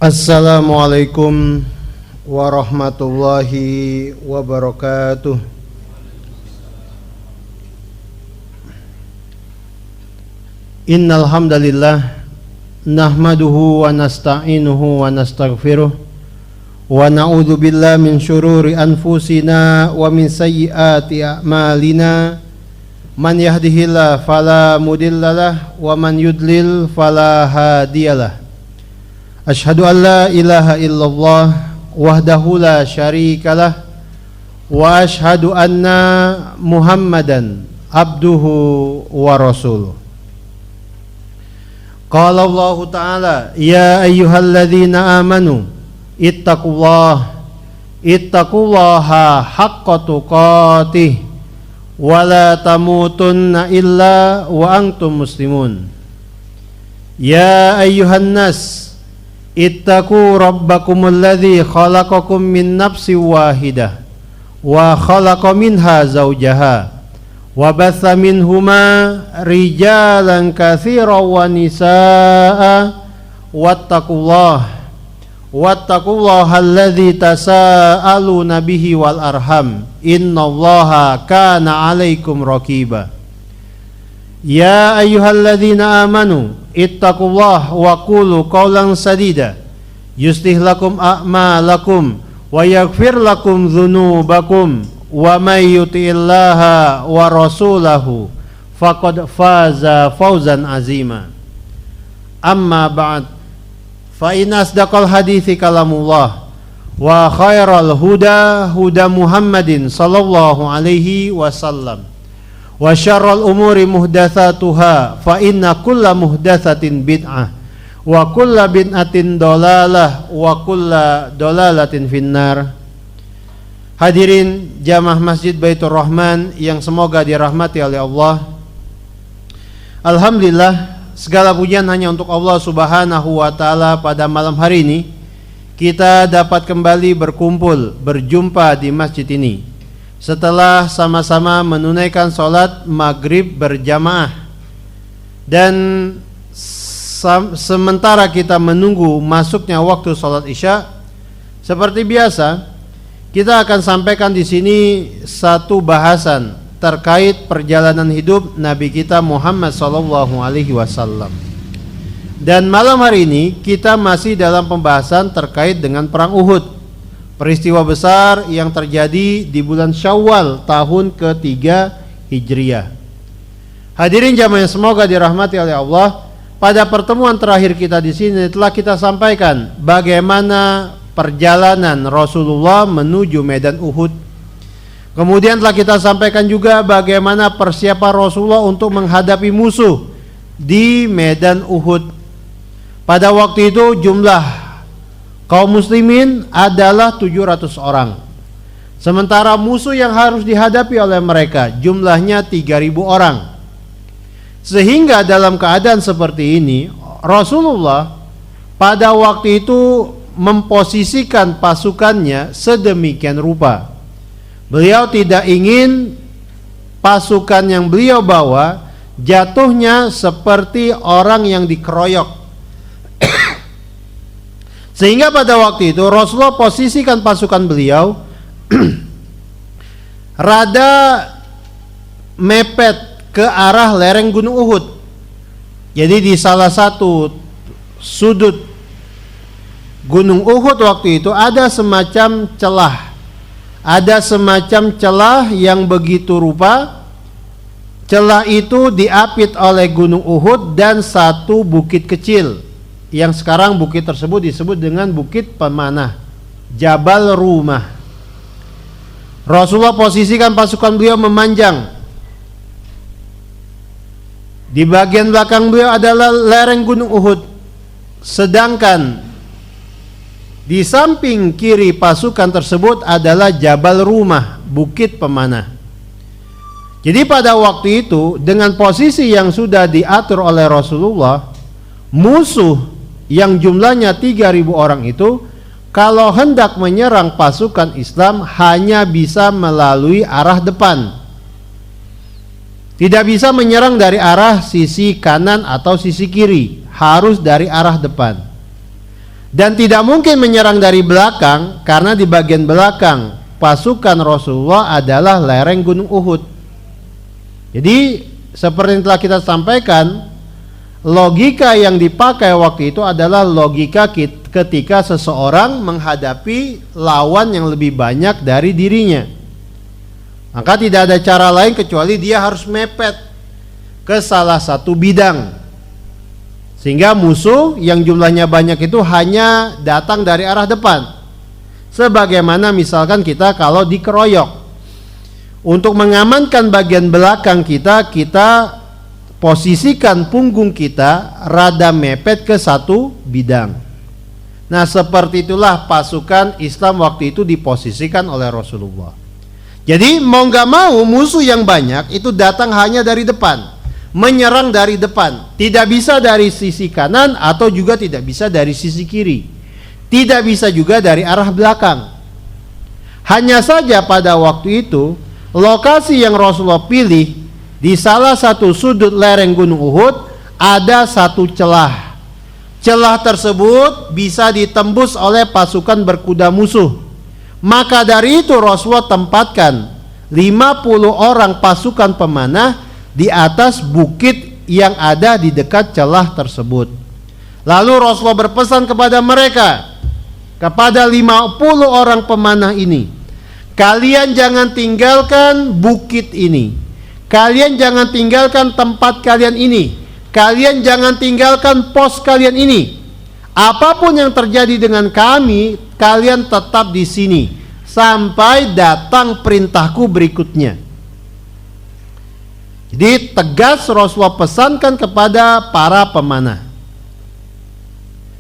Assalamualaikum warahmatullahi wabarakatuh. Innal hamdalillah nahmaduhu wa nasta'inuhu wa nastaghfiruh wa na'udzu billahi min syururi anfusina wa min sayyiati a'malina. Man yahdihillahu fala mudhillalah wa man yudlil fala hadiyalah. Asyhadu an la ilaha illallah wahdahu la syarikalah wa asyhadu anna Muhammadan abduhu wa rasuluh. Qala Allah Ta'ala, ya ayyuhalladzina amanu ittaqullaha haqqa tuqatih wa la tamutunna illa wa antum muslimun. Ya ayyuhan nas ittaqu rabbakumul ladzi khalaqakum min nafsin wahidah wa khalaqa minha zawjaha wa batha minhuma rijalan katsiran wa nisaa'a wattaqullaha alladzi tasaaluna bihi wal arham innallaha kana 'alaikum raqiba. Ya ayyuhalladzina amanu ittaqullaha wa qulu qawlan sadida yuslih lakum a'malakum wa yaghfir lakum dzunubakum wa may yuti'illaha wa rasulahu faqad faza fawzan azima. Amma ba'd, fa inna asdaqal hadithi kalamullah wa khairal huda huda Muhammadin sallallahu alaihi wasallam wa syarrul umuri muhdatsatuha fa inna kulla muhdatsatin bid'ah wa kulla bid'atin dalalah wa kulla dalalatin finnar. Hadirin jamaah Masjid Baitur Rahman yang semoga dirahmati oleh Allah. Alhamdulillah, segala pujian hanya untuk Allah Subhanahu wa taala. Pada malam hari ini kita dapat kembali berkumpul berjumpa di masjid ini setelah sama-sama menunaikan sholat maghrib berjamaah. Dan sementara kita menunggu masuknya waktu sholat isya, seperti biasa kita akan sampaikan di sini satu bahasan terkait perjalanan hidup Nabi kita Muhammad SAW. Dan malam hari ini kita masih dalam pembahasan terkait dengan perang Uhud, peristiwa besar yang terjadi di bulan Syawal tahun ke-3 Hijriah. Hadirin jamaah yang semoga dirahmati oleh Allah, pada pertemuan terakhir kita di sini telah kita sampaikan bagaimana perjalanan Rasulullah menuju medan Uhud. Kemudian telah kita sampaikan juga bagaimana persiapan Rasulullah untuk menghadapi musuh di medan Uhud. Pada waktu itu jumlah kaum muslimin adalah 700 orang. Sementara musuh yang harus dihadapi oleh mereka jumlahnya 3.000 orang. Sehingga dalam keadaan seperti ini Rasulullah pada waktu itu memposisikan pasukannya sedemikian rupa. Beliau tidak ingin pasukan yang beliau bawa jatuhnya seperti orang yang dikeroyok. Sehingga pada waktu itu Rasulullah posisikan pasukan beliau rada mepet ke arah lereng Gunung Uhud. Jadi di salah satu sudut Gunung Uhud waktu itu ada semacam celah. Ada semacam celah yang begitu rupa. Celah itu diapit oleh Gunung Uhud dan satu bukit kecil, yang sekarang bukit tersebut disebut dengan Bukit Pemanah, Jabal Rumah. Rasulullah posisikan pasukan beliau memanjang. Di bagian belakang beliau adalah lereng Gunung Uhud, sedangkan di samping kiri pasukan tersebut adalah Jabal Rumah, Bukit Pemanah. Jadi pada waktu itu dengan posisi yang sudah diatur oleh Rasulullah, musuh yang jumlahnya 3.000 orang itu kalau hendak menyerang pasukan Islam hanya bisa melalui arah depan. Tidak bisa menyerang dari arah sisi kanan atau sisi kiri, harus dari arah depan. Dan tidak mungkin menyerang dari belakang, karena di bagian belakang pasukan Rasulullah adalah lereng Gunung Uhud. Jadi seperti yang telah kita sampaikan, logika yang dipakai waktu itu adalah logika ketika seseorang menghadapi lawan yang lebih banyak dari dirinya. Maka tidak ada cara lain kecuali dia harus mepet ke salah satu bidang, sehingga musuh yang jumlahnya banyak itu hanya datang dari arah depan. Sebagaimana misalkan kita kalau dikeroyok, untuk mengamankan bagian belakang kita posisikan punggung kita rada mepet ke satu bidang. Nah, seperti itulah pasukan Islam waktu itu diposisikan oleh Rasulullah. Jadi mau gak mau musuh yang banyak itu datang hanya dari depan, menyerang dari depan, tidak bisa dari sisi kanan atau juga tidak bisa dari sisi kiri, tidak bisa juga dari arah belakang. Hanya saja pada waktu itu lokasi yang Rasulullah pilih di salah satu sudut lereng Gunung Uhud ada satu celah. Celah tersebut bisa ditembus oleh pasukan berkuda musuh. Maka dari itu Rasulullah tempatkan 50 orang pasukan pemanah di atas bukit yang ada di dekat celah tersebut. Lalu Rasulullah berpesan kepada mereka, kepada 50 orang pemanah ini, kalian jangan tinggalkan bukit ini, kalian jangan tinggalkan tempat kalian ini, kalian jangan tinggalkan pos kalian ini. Apapun yang terjadi dengan kami, kalian tetap di sini sampai datang perintahku berikutnya. Jadi tegas Rasulullah pesankan kepada para pemanah.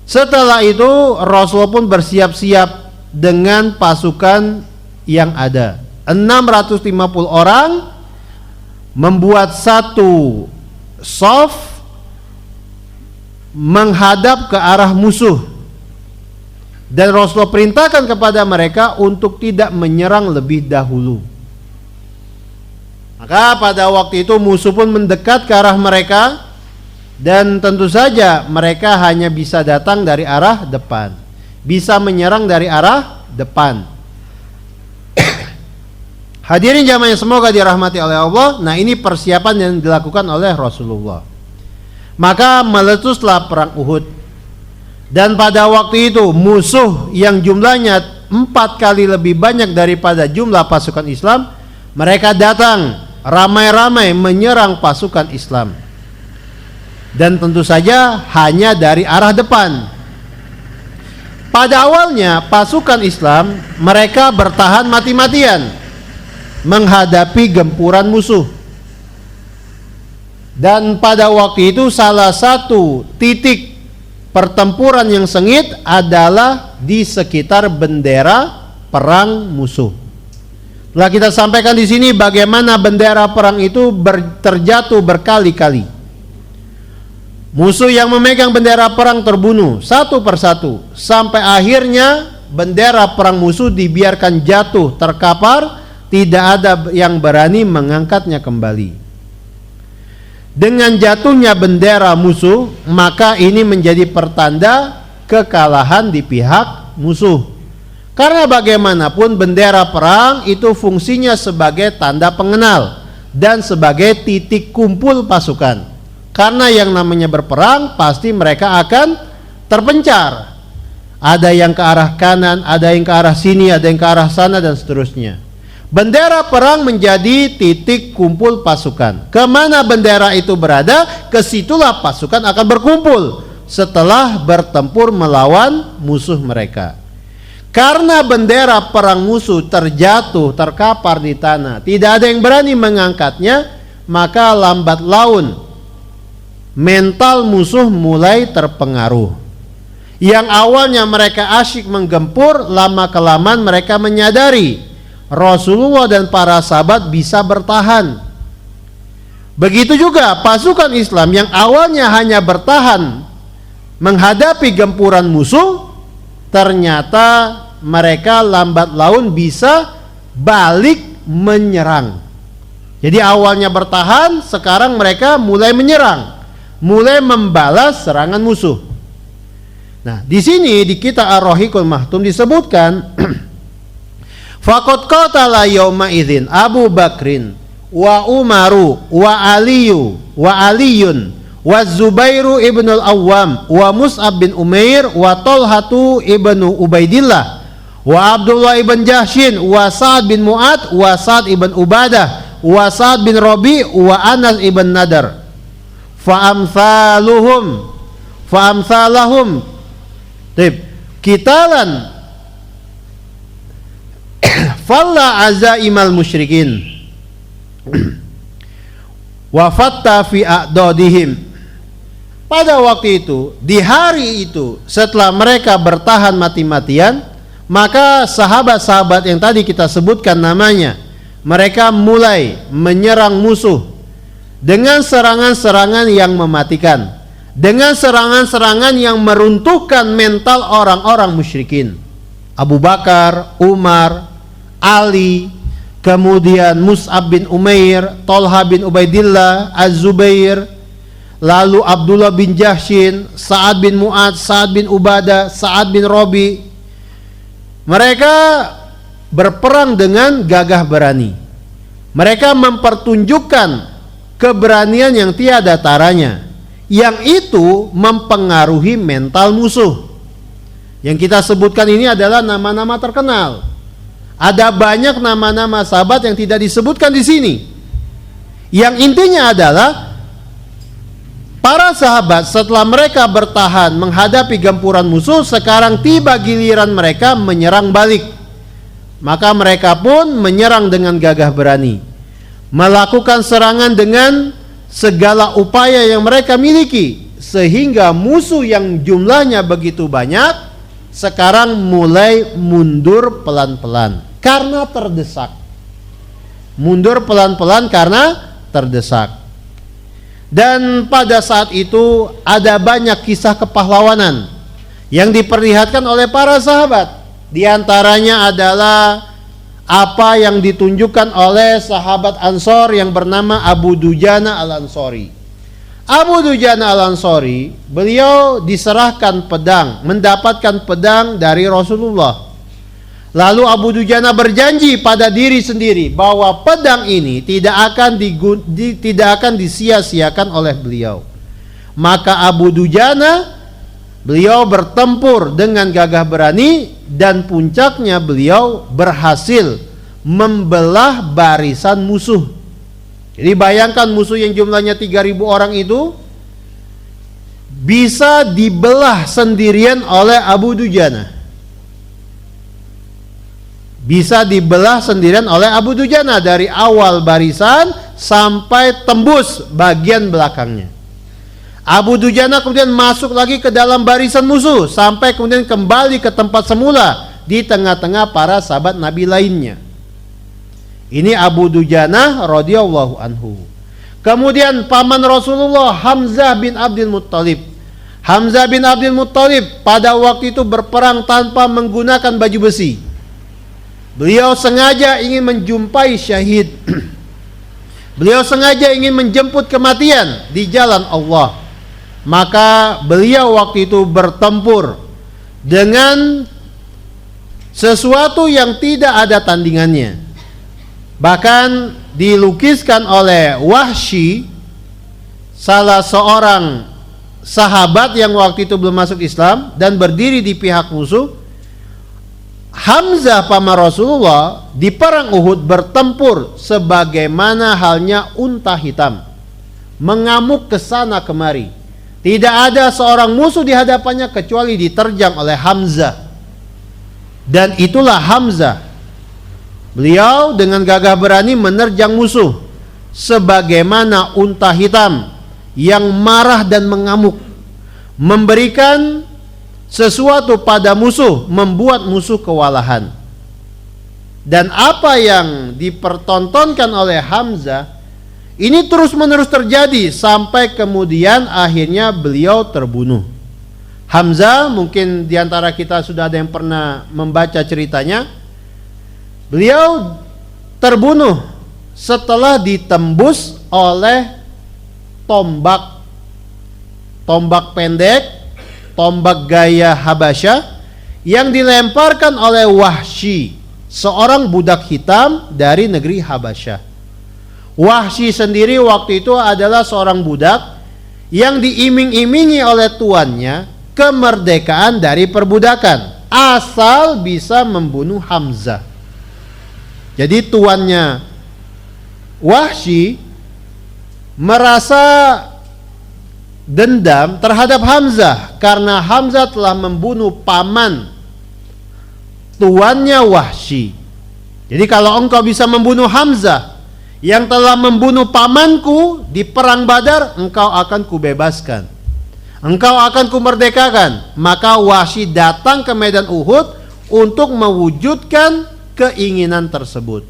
Setelah itu Rasulullah pun bersiap-siap dengan pasukan yang ada. 650 orang membuat satu shaf menghadap ke arah musuh. Dan Rasulullah perintahkan kepada mereka untuk tidak menyerang lebih dahulu. Maka pada waktu itu musuh pun mendekat ke arah mereka, dan tentu saja mereka hanya bisa datang dari arah depan, bisa menyerang dari arah depan. Hadirin jamaah yang semoga dirahmati oleh Allah. Nah, ini persiapan yang dilakukan oleh Rasulullah. Maka meletuslah perang Uhud. Dan pada waktu itu musuh yang jumlahnya 4 kali lebih banyak daripada jumlah pasukan Islam, mereka datang ramai-ramai menyerang pasukan Islam. Dan tentu saja hanya dari arah depan. Pada awalnya pasukan Islam mereka bertahan mati-matian menghadapi gempuran musuh. Dan pada waktu itu salah satu titik pertempuran yang sengit adalah di sekitar bendera perang musuh. Telah kita sampaikan di sini bagaimana bendera perang itu terjatuh berkali-kali. Musuh yang memegang bendera perang terbunuh satu persatu, sampai akhirnya bendera perang musuh dibiarkan jatuh terkapar, tidak ada yang berani mengangkatnya kembali. Dengan jatuhnya bendera musuh, maka ini menjadi pertanda kekalahan di pihak musuh. Karena bagaimanapun bendera perang itu fungsinya sebagai tanda pengenal dan sebagai titik kumpul pasukan. Karena yang namanya berperang pasti mereka akan terpencar. Ada yang ke arah kanan, ada yang ke arah sini, ada yang ke arah sana, dan seterusnya. Bendera perang menjadi titik kumpul pasukan. Kemana bendera itu berada, kesitulah pasukan akan berkumpul setelah bertempur melawan musuh mereka. Karena bendera perang musuh terjatuh, terkapar di tanah, tidak ada yang berani mengangkatnya, maka lambat laun mental musuh mulai terpengaruh. Yang awalnya mereka asyik menggempur, lama-kelamaan mereka menyadari Rasulullah dan para sahabat bisa bertahan. Begitu juga pasukan Islam yang awalnya hanya bertahan menghadapi gempuran musuh, ternyata mereka lambat laun bisa balik menyerang. Jadi awalnya bertahan, sekarang mereka mulai menyerang, mulai membalas serangan musuh. Nah, di sini di kitab Ar-Rahiqul Mahtum disebutkan faqad qatala yauma idzin Abu Bakrin wa Umaru wa Aliyun wa Zubairu ibnul Awwam wa Mus'ab bin Umair wa Talhatu ibnu Ubaidillah wa Abdullah ibn Jahshin wa Sa'ad bin Mu'ad wa Sa'ad ibn Ubadah wa Sa'ad bin Rabi wa Anas ibn Nadar fa amsalahum kitalan falla azaimal musyrikin wa fatta fi a'dadihim. Pada waktu itu, di hari itu, setelah mereka bertahan mati-matian, maka sahabat-sahabat yang tadi kita sebutkan namanya, mereka mulai menyerang musuh dengan serangan-serangan yang mematikan, dengan serangan-serangan yang meruntuhkan mental orang-orang musyrikin. Abu Bakar, Umar, Ali, kemudian Mus'ab bin Umair, Talha bin Ubaidillah, Az-Zubair, lalu Abdullah bin Jahshin, Sa'ad bin Mu'ad, Sa'ad bin Ubadah, Sa'ad bin Rabi. Mereka berperang dengan gagah berani. Mereka mempertunjukkan keberanian yang tiada taranya, yang itu mempengaruhi mental musuh. Yang kita sebutkan ini adalah nama-nama terkenal. Ada banyak nama-nama sahabat yang tidak disebutkan di sini. Yang intinya adalah para sahabat setelah mereka bertahan menghadapi gempuran musuh, sekarang tiba giliran mereka menyerang balik. Maka mereka pun menyerang dengan gagah berani, melakukan serangan dengan segala upaya yang mereka miliki, sehingga musuh yang jumlahnya begitu banyak sekarang mulai mundur pelan-pelan karena terdesak. Mundur pelan-pelan karena terdesak. Dan pada saat itu ada banyak kisah kepahlawanan yang diperlihatkan oleh para sahabat. Di antaranya adalah apa yang ditunjukkan oleh sahabat Ansor yang bernama Abu Dujana Al-Ansori. Abu Dujana Al-Ansori, beliau diserahkan pedang, mendapatkan pedang dari Rasulullah. Lalu Abu Dujana berjanji pada diri sendiri bahwa pedang ini tidak akan disia-siakan oleh beliau. Maka Abu Dujana, beliau bertempur dengan gagah berani, dan puncaknya beliau berhasil membelah barisan musuh. Jadi bayangkan musuh yang jumlahnya 3.000 orang itu bisa dibelah sendirian oleh Abu Dujana. Bisa dibelah sendirian oleh Abu Dujana dari awal barisan sampai tembus bagian belakangnya. Abu Dujana kemudian masuk lagi ke dalam barisan musuh sampai kemudian kembali ke tempat semula di tengah-tengah para sahabat Nabi lainnya. Ini Abu Dujana radhiyallahu anhu. Kemudian paman Rasulullah Hamzah bin Abdul Muttalib. Hamzah bin Abdul Muttalib pada waktu itu berperang tanpa menggunakan baju besi. Beliau sengaja ingin menjumpai syahid. Beliau sengaja ingin menjemput kematian di jalan Allah. Maka beliau waktu itu bertempur dengan sesuatu yang tidak ada tandingannya. Bahkan dilukiskan oleh Wahsy, salah seorang sahabat yang waktu itu belum masuk Islam dan berdiri di pihak musuh. Hamzah paman Rasulullah di perang Uhud bertempur sebagaimana halnya unta hitam, mengamuk ke sana kemari. Tidak ada seorang musuh di hadapannya kecuali diterjang oleh Hamzah. Dan itulah Hamzah. Beliau dengan gagah berani menerjang musuh sebagaimana unta hitam yang marah dan mengamuk, memberikan sesuatu pada musuh, membuat musuh kewalahan. Dan apa yang dipertontonkan oleh Hamzah ini terus-menerus terjadi sampai kemudian akhirnya beliau terbunuh. Hamzah, mungkin diantara kita sudah ada yang pernah membaca ceritanya. Beliau terbunuh setelah ditembus oleh tombak pendek tombak gaya Habasyah yang dilemparkan oleh Wahsy, seorang budak hitam dari negeri Habasyah. Wahsy sendiri waktu itu adalah seorang budak yang diiming-imingi oleh tuannya kemerdekaan dari perbudakan asal bisa membunuh Hamzah. Jadi tuannya Wahsy merasa dendam terhadap Hamzah karena Hamzah telah membunuh paman tuannya Wahsy. Jadi kalau engkau bisa membunuh Hamzah yang telah membunuh pamanku di perang Badar, engkau akan kubebaskan, engkau akan kumerdekakan. Maka Wahsy datang ke medan Uhud untuk mewujudkan keinginan tersebut.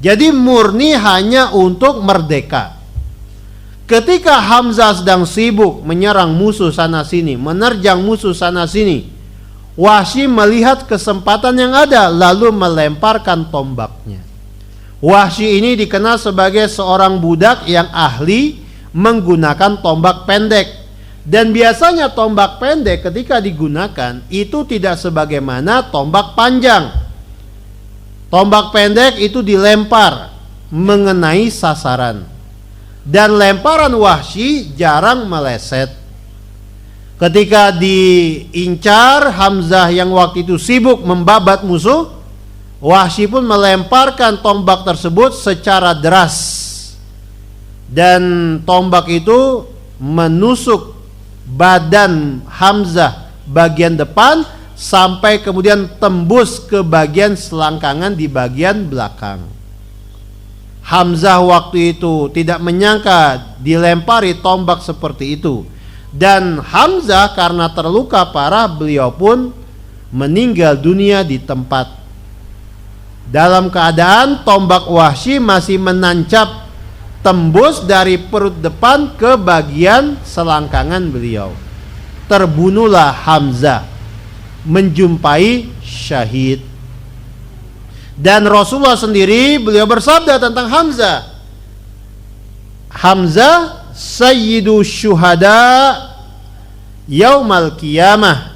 Jadi murni hanya untuk merdeka. Ketika Hamzah sedang sibuk menyerang musuh sana sini, menerjang musuh sana sini, Wahsy melihat kesempatan yang ada lalu melemparkan tombaknya. Wahsy ini dikenal sebagai seorang budak yang ahli menggunakan tombak pendek. Dan biasanya tombak pendek ketika digunakan itu tidak sebagaimana tombak panjang. Tombak pendek itu dilempar mengenai sasaran. Dan lemparan Wahsy jarang meleset. Ketika diincar Hamzah yang waktu itu sibuk membabat musuh, Wahsy pun melemparkan tombak tersebut secara deras. Dan tombak itu menusuk badan Hamzah bagian depan sampai kemudian tembus ke bagian selangkangan di bagian belakang. Hamzah waktu itu tidak menyangka dilempari tombak seperti itu. Dan Hamzah karena terluka parah, beliau pun meninggal dunia di tempat. Dalam keadaan tombak Wahsy masih menancap tembus dari perut depan ke bagian selangkangan beliau. Terbunuhlah Hamzah, menjumpai syahid. Dan Rasulullah sendiri beliau bersabda tentang Hamzah, Hamzah sayyidu syuhada yaumal qiyamah.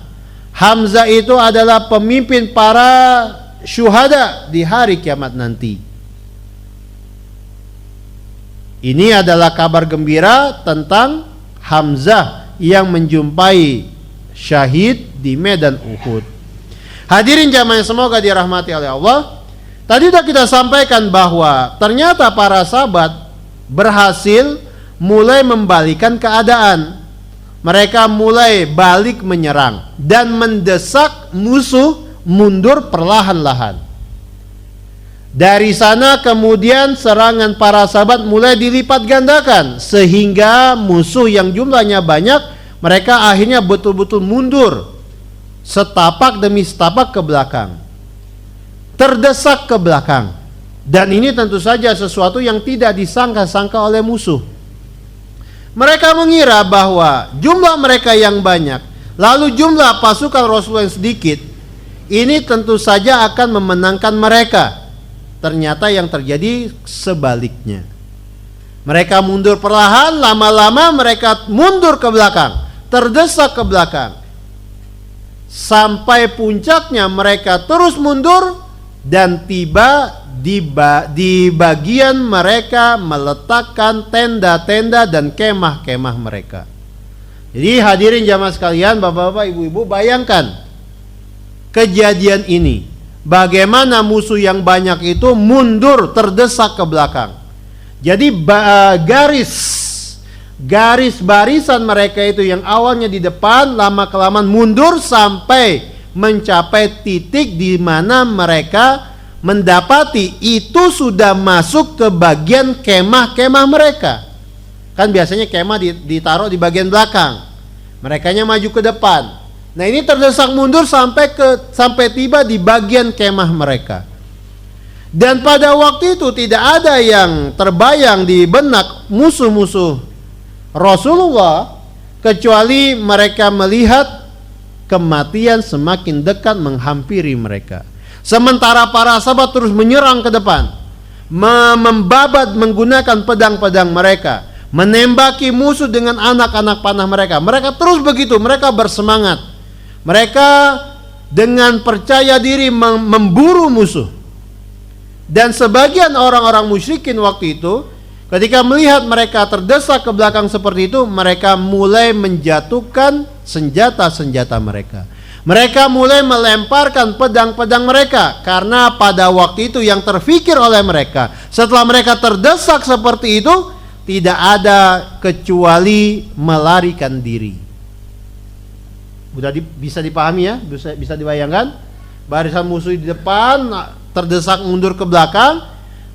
Hamzah itu adalah pemimpin para syuhada di hari kiamat nanti. Ini adalah kabar gembira tentang Hamzah yang menjumpai syahid di medan Uhud. Hadirin jamaah yang semoga dirahmati oleh Allah. Tadi sudah kita sampaikan bahwa ternyata para sahabat berhasil mulai membalikan keadaan. Mereka mulai balik menyerang dan mendesak musuh mundur perlahan-lahan. Dari sana kemudian serangan para sahabat mulai dilipat gandakan sehingga musuh yang jumlahnya banyak, mereka akhirnya betul-betul mundur setapak demi setapak ke belakang, terdesak ke belakang. Dan ini tentu saja sesuatu yang tidak disangka-sangka oleh musuh. Mereka mengira bahwa jumlah mereka yang banyak, lalu jumlah pasukan Rasulullah yang sedikit, ini tentu saja akan memenangkan mereka. Ternyata yang terjadi sebaliknya. Mereka mundur perlahan, lama-lama mereka mundur ke belakang, terdesak ke belakang. Sampai puncaknya mereka terus mundur dan tiba di bagian mereka meletakkan tenda-tenda dan kemah-kemah mereka. Jadi hadirin jamaah sekalian, bapak-bapak, ibu-ibu, bayangkan kejadian ini. Bagaimana musuh yang banyak itu mundur terdesak ke belakang. Jadi garis barisan mereka itu yang awalnya di depan lama-kelamaan mundur sampai mencapai titik di mana mereka mendapati itu sudah masuk ke bagian kemah-kemah mereka. Kan biasanya kemah ditaruh di bagian belakang, merekanya maju ke depan. Nah ini terdesak mundur sampai tiba di bagian kemah mereka. Dan pada waktu itu tidak ada yang terbayang di benak musuh-musuh Rasulullah kecuali mereka melihat kematian semakin dekat menghampiri mereka. Sementara para sahabat terus menyerang ke depan, membabat menggunakan pedang-pedang mereka, menembaki musuh dengan anak-anak panah mereka. Mereka terus begitu, mereka bersemangat. Mereka dengan percaya diri memburu musuh. Dan sebagian orang-orang musyrikin waktu itu, ketika melihat mereka terdesak ke belakang seperti itu, mereka mulai menjatuhkan senjata-senjata mereka. Mereka mulai melemparkan pedang-pedang mereka, karena pada waktu itu yang terfikir oleh mereka, setelah mereka terdesak seperti itu, tidak ada kecuali melarikan diri. Bisa dipahami ya? Bisa dibayangkan? Barisan musuh di depan terdesak mundur ke belakang,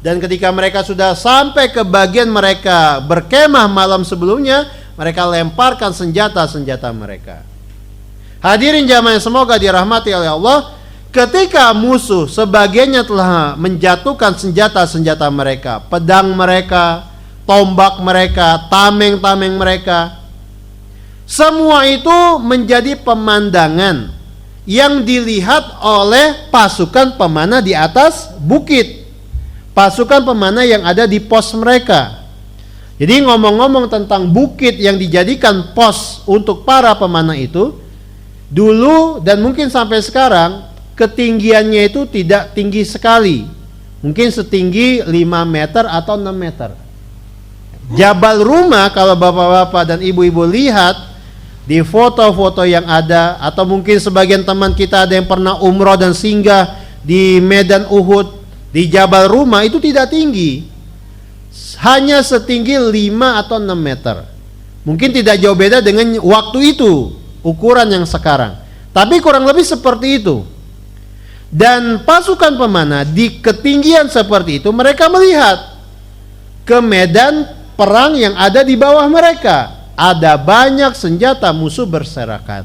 dan ketika mereka sudah sampai ke bagian mereka berkemah malam sebelumnya, mereka lemparkan senjata-senjata mereka. Hadirin jamaah, semoga dirahmati oleh Allah, ketika musuh sebagiannya telah menjatuhkan senjata-senjata mereka, pedang mereka, tombak mereka, tameng-tameng mereka, semua itu menjadi pemandangan yang dilihat oleh pasukan pemanah di atas bukit, pasukan pemanah yang ada di pos mereka. Jadi ngomong-ngomong tentang bukit yang dijadikan pos untuk para pemanah itu, dulu dan mungkin sampai sekarang ketinggiannya itu tidak tinggi sekali, mungkin setinggi 5 meter atau 6 meter. Jabal Rumah, kalau bapak-bapak dan ibu-ibu lihat di foto-foto yang ada, atau mungkin sebagian teman kita ada yang pernah umroh dan singgah di Medan Uhud, di Jabal Rumah, itu tidak tinggi, hanya setinggi 5 atau 6 meter. Mungkin tidak jauh beda dengan waktu itu, ukuran yang sekarang, tapi kurang lebih seperti itu. Dan pasukan pemanah di ketinggian seperti itu, mereka melihat ke medan perang yang ada di bawah mereka. Ada banyak senjata musuh berserakan,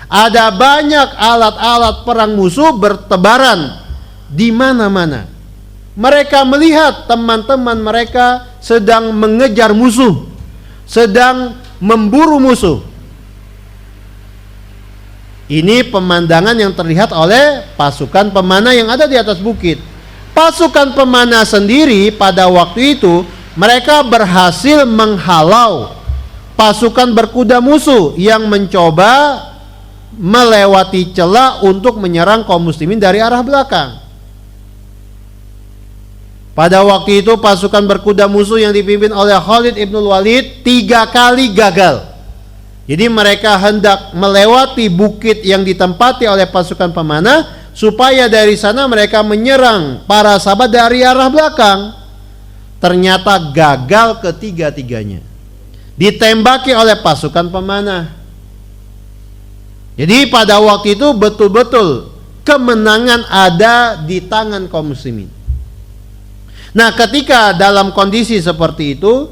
ada banyak alat-alat perang musuh bertebaran di mana-mana. Mereka melihat teman-teman mereka sedang mengejar musuh, sedang memburu musuh. Ini pemandangan yang terlihat oleh pasukan pemanah yang ada di atas bukit. Pasukan pemanah sendiri pada waktu itu, mereka berhasil menghalau pasukan berkuda musuh yang mencoba melewati celah untuk menyerang kaum muslimin dari arah belakang. Pada waktu itu pasukan berkuda musuh yang dipimpin oleh Khalid ibn Walid 3 kali gagal. Jadi mereka hendak melewati bukit yang ditempati oleh pasukan pemanah, supaya dari sana mereka menyerang para sahabat dari arah belakang. Ternyata gagal ketiga-tiganya, ditembaki oleh pasukan pemanah. Jadi pada waktu itu betul-betul kemenangan ada di tangan kaum muslimin. Nah, ketika dalam kondisi seperti itu,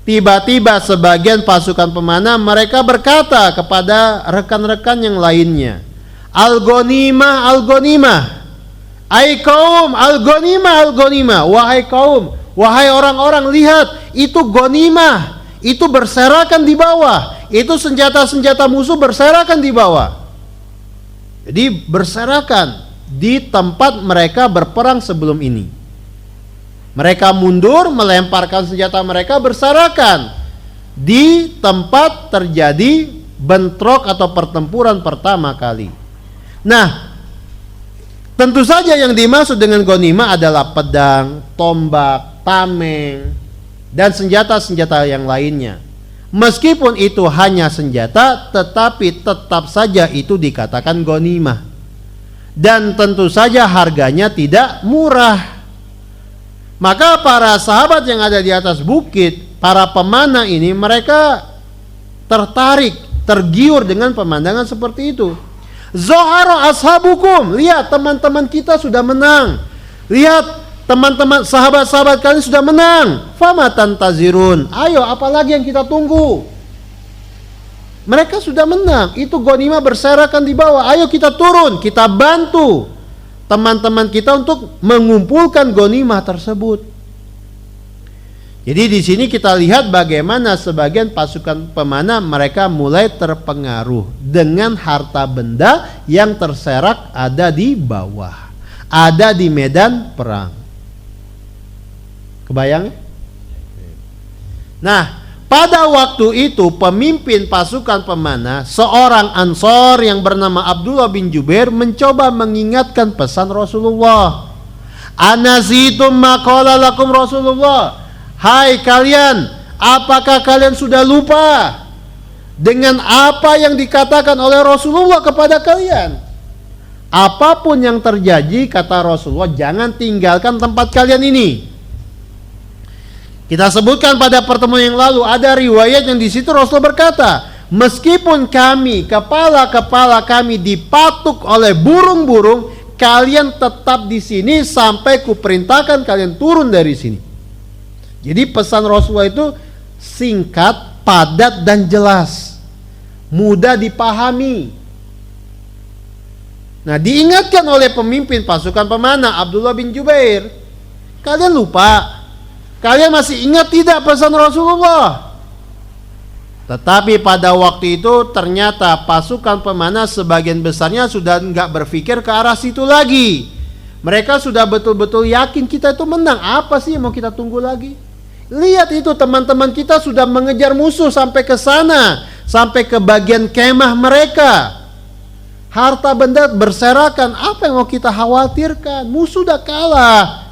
tiba-tiba sebagian pasukan pemanah mereka berkata kepada rekan-rekan yang lainnya, "Al-ghanimah, al-ghanimah. Ai kaum, al-ghanimah, al-ghanimah. Wahai kaum, wahai orang-orang, lihat, itu ghanimah, itu berserakan di bawah. Itu senjata-senjata musuh berserakan di bawah." Jadi berserakan di tempat mereka berperang sebelum ini. Mereka mundur, melemparkan senjata mereka, berserakan di tempat terjadi bentrok atau pertempuran pertama kali. Nah, tentu saja yang dimaksud dengan ghanimah adalah pedang, tombak, tameng, dan senjata-senjata yang lainnya. Meskipun itu hanya senjata, tetapi tetap saja itu dikatakan ghanimah. Dan tentu saja harganya tidak murah. Maka para sahabat yang ada di atas bukit, para pemanah ini, mereka tertarik, tergiur dengan pemandangan seperti itu. Zohara ashabukum, lihat teman-teman kita sudah menang. Lihat teman-teman, sahabat-sahabat kalian sudah menang. Fama tantazirun, ayo apalagi yang kita tunggu? Mereka sudah menang, itu ghanimah berserakan di bawah. Ayo kita turun, kita bantu teman-teman kita untuk mengumpulkan ghanimah tersebut. Jadi di sini kita lihat bagaimana sebagian pasukan pemanah mereka mulai terpengaruh dengan harta benda yang terserak ada di bawah, ada di medan perang. Kebayang? Nah, Pada waktu itu pemimpin pasukan pemanah, seorang Ansor yang bernama Abdullah bin Jubair, mencoba mengingatkan pesan Rasulullah. Anasitum maqala lakum Rasulullah. Hai kalian, apakah kalian sudah lupa dengan apa yang dikatakan oleh Rasulullah kepada kalian? Apapun yang terjadi, kata Rasulullah, jangan tinggalkan tempat kalian ini. Kita sebutkan pada pertemuan yang lalu, ada riwayat yang di situ Rasulullah berkata, meskipun kami, kepala-kepala kami dipatuk oleh burung-burung, kalian tetap di sini sampai kuperintahkan kalian turun dari sini. Jadi pesan Rasulullah itu singkat, padat dan jelas, mudah dipahami. Nah, diingatkan oleh pemimpin pasukan pemanah Abdullah bin Jubair, kalian lupa? Kalian masih ingat tidak pesan Rasulullah? Tetapi pada waktu itu ternyata pasukan pemanah sebagian besarnya sudah enggak berpikir ke arah situ lagi. Mereka sudah betul-betul yakin kita itu menang. Apa sih yang mau kita tunggu lagi? Lihat itu, teman-teman kita sudah mengejar musuh sampai ke sana, sampai ke bagian kemah mereka. Harta benda berserakan. Apa yang mau kita khawatirkan? Musuh sudah kalah.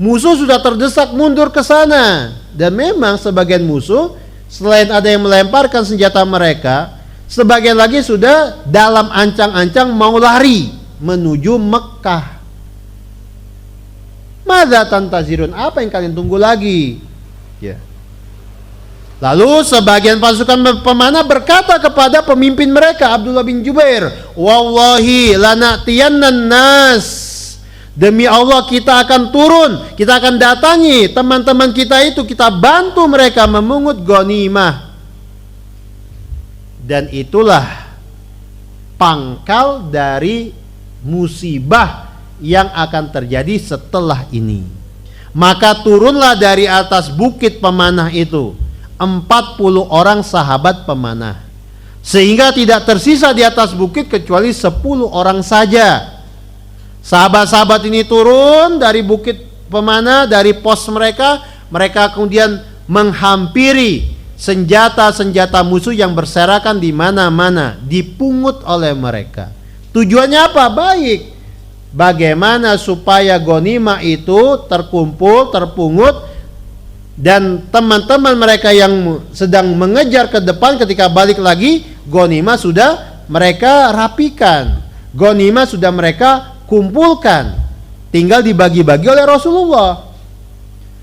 Musuh sudah terdesak mundur ke sana. Dan memang sebagian musuh, selain ada yang melemparkan senjata mereka, sebagian lagi sudah dalam ancang-ancang mau lari menuju Mekah. Madza tantazirun? Apa yang kalian tunggu lagi? Ya. Lalu sebagian pasukan pemanah berkata kepada pemimpin mereka, Abdullah bin Jubair, wallahi lanatiyannan nas. Demi Allah kita akan turun, kita akan datangi teman-teman kita itu, kita bantu mereka memungut ghanimah. Dan itulah pangkal dari musibah yang akan terjadi setelah ini. Maka turunlah dari atas bukit pemanah itu 40 orang sahabat pemanah, sehingga tidak tersisa di atas bukit kecuali 10 orang saja. Sahabat-sahabat ini turun dari bukit pemanah, dari pos mereka. Mereka kemudian menghampiri senjata-senjata musuh yang berserakan di mana-mana, dipungut oleh mereka. Tujuannya apa? Baik. Bagaimana supaya ghanimah itu terkumpul, terpungut, dan teman-teman mereka yang sedang mengejar ke depan ketika balik lagi, ghanimah sudah mereka rapikan, ghanimah sudah mereka kumpulkan, tinggal dibagi-bagi oleh Rasulullah.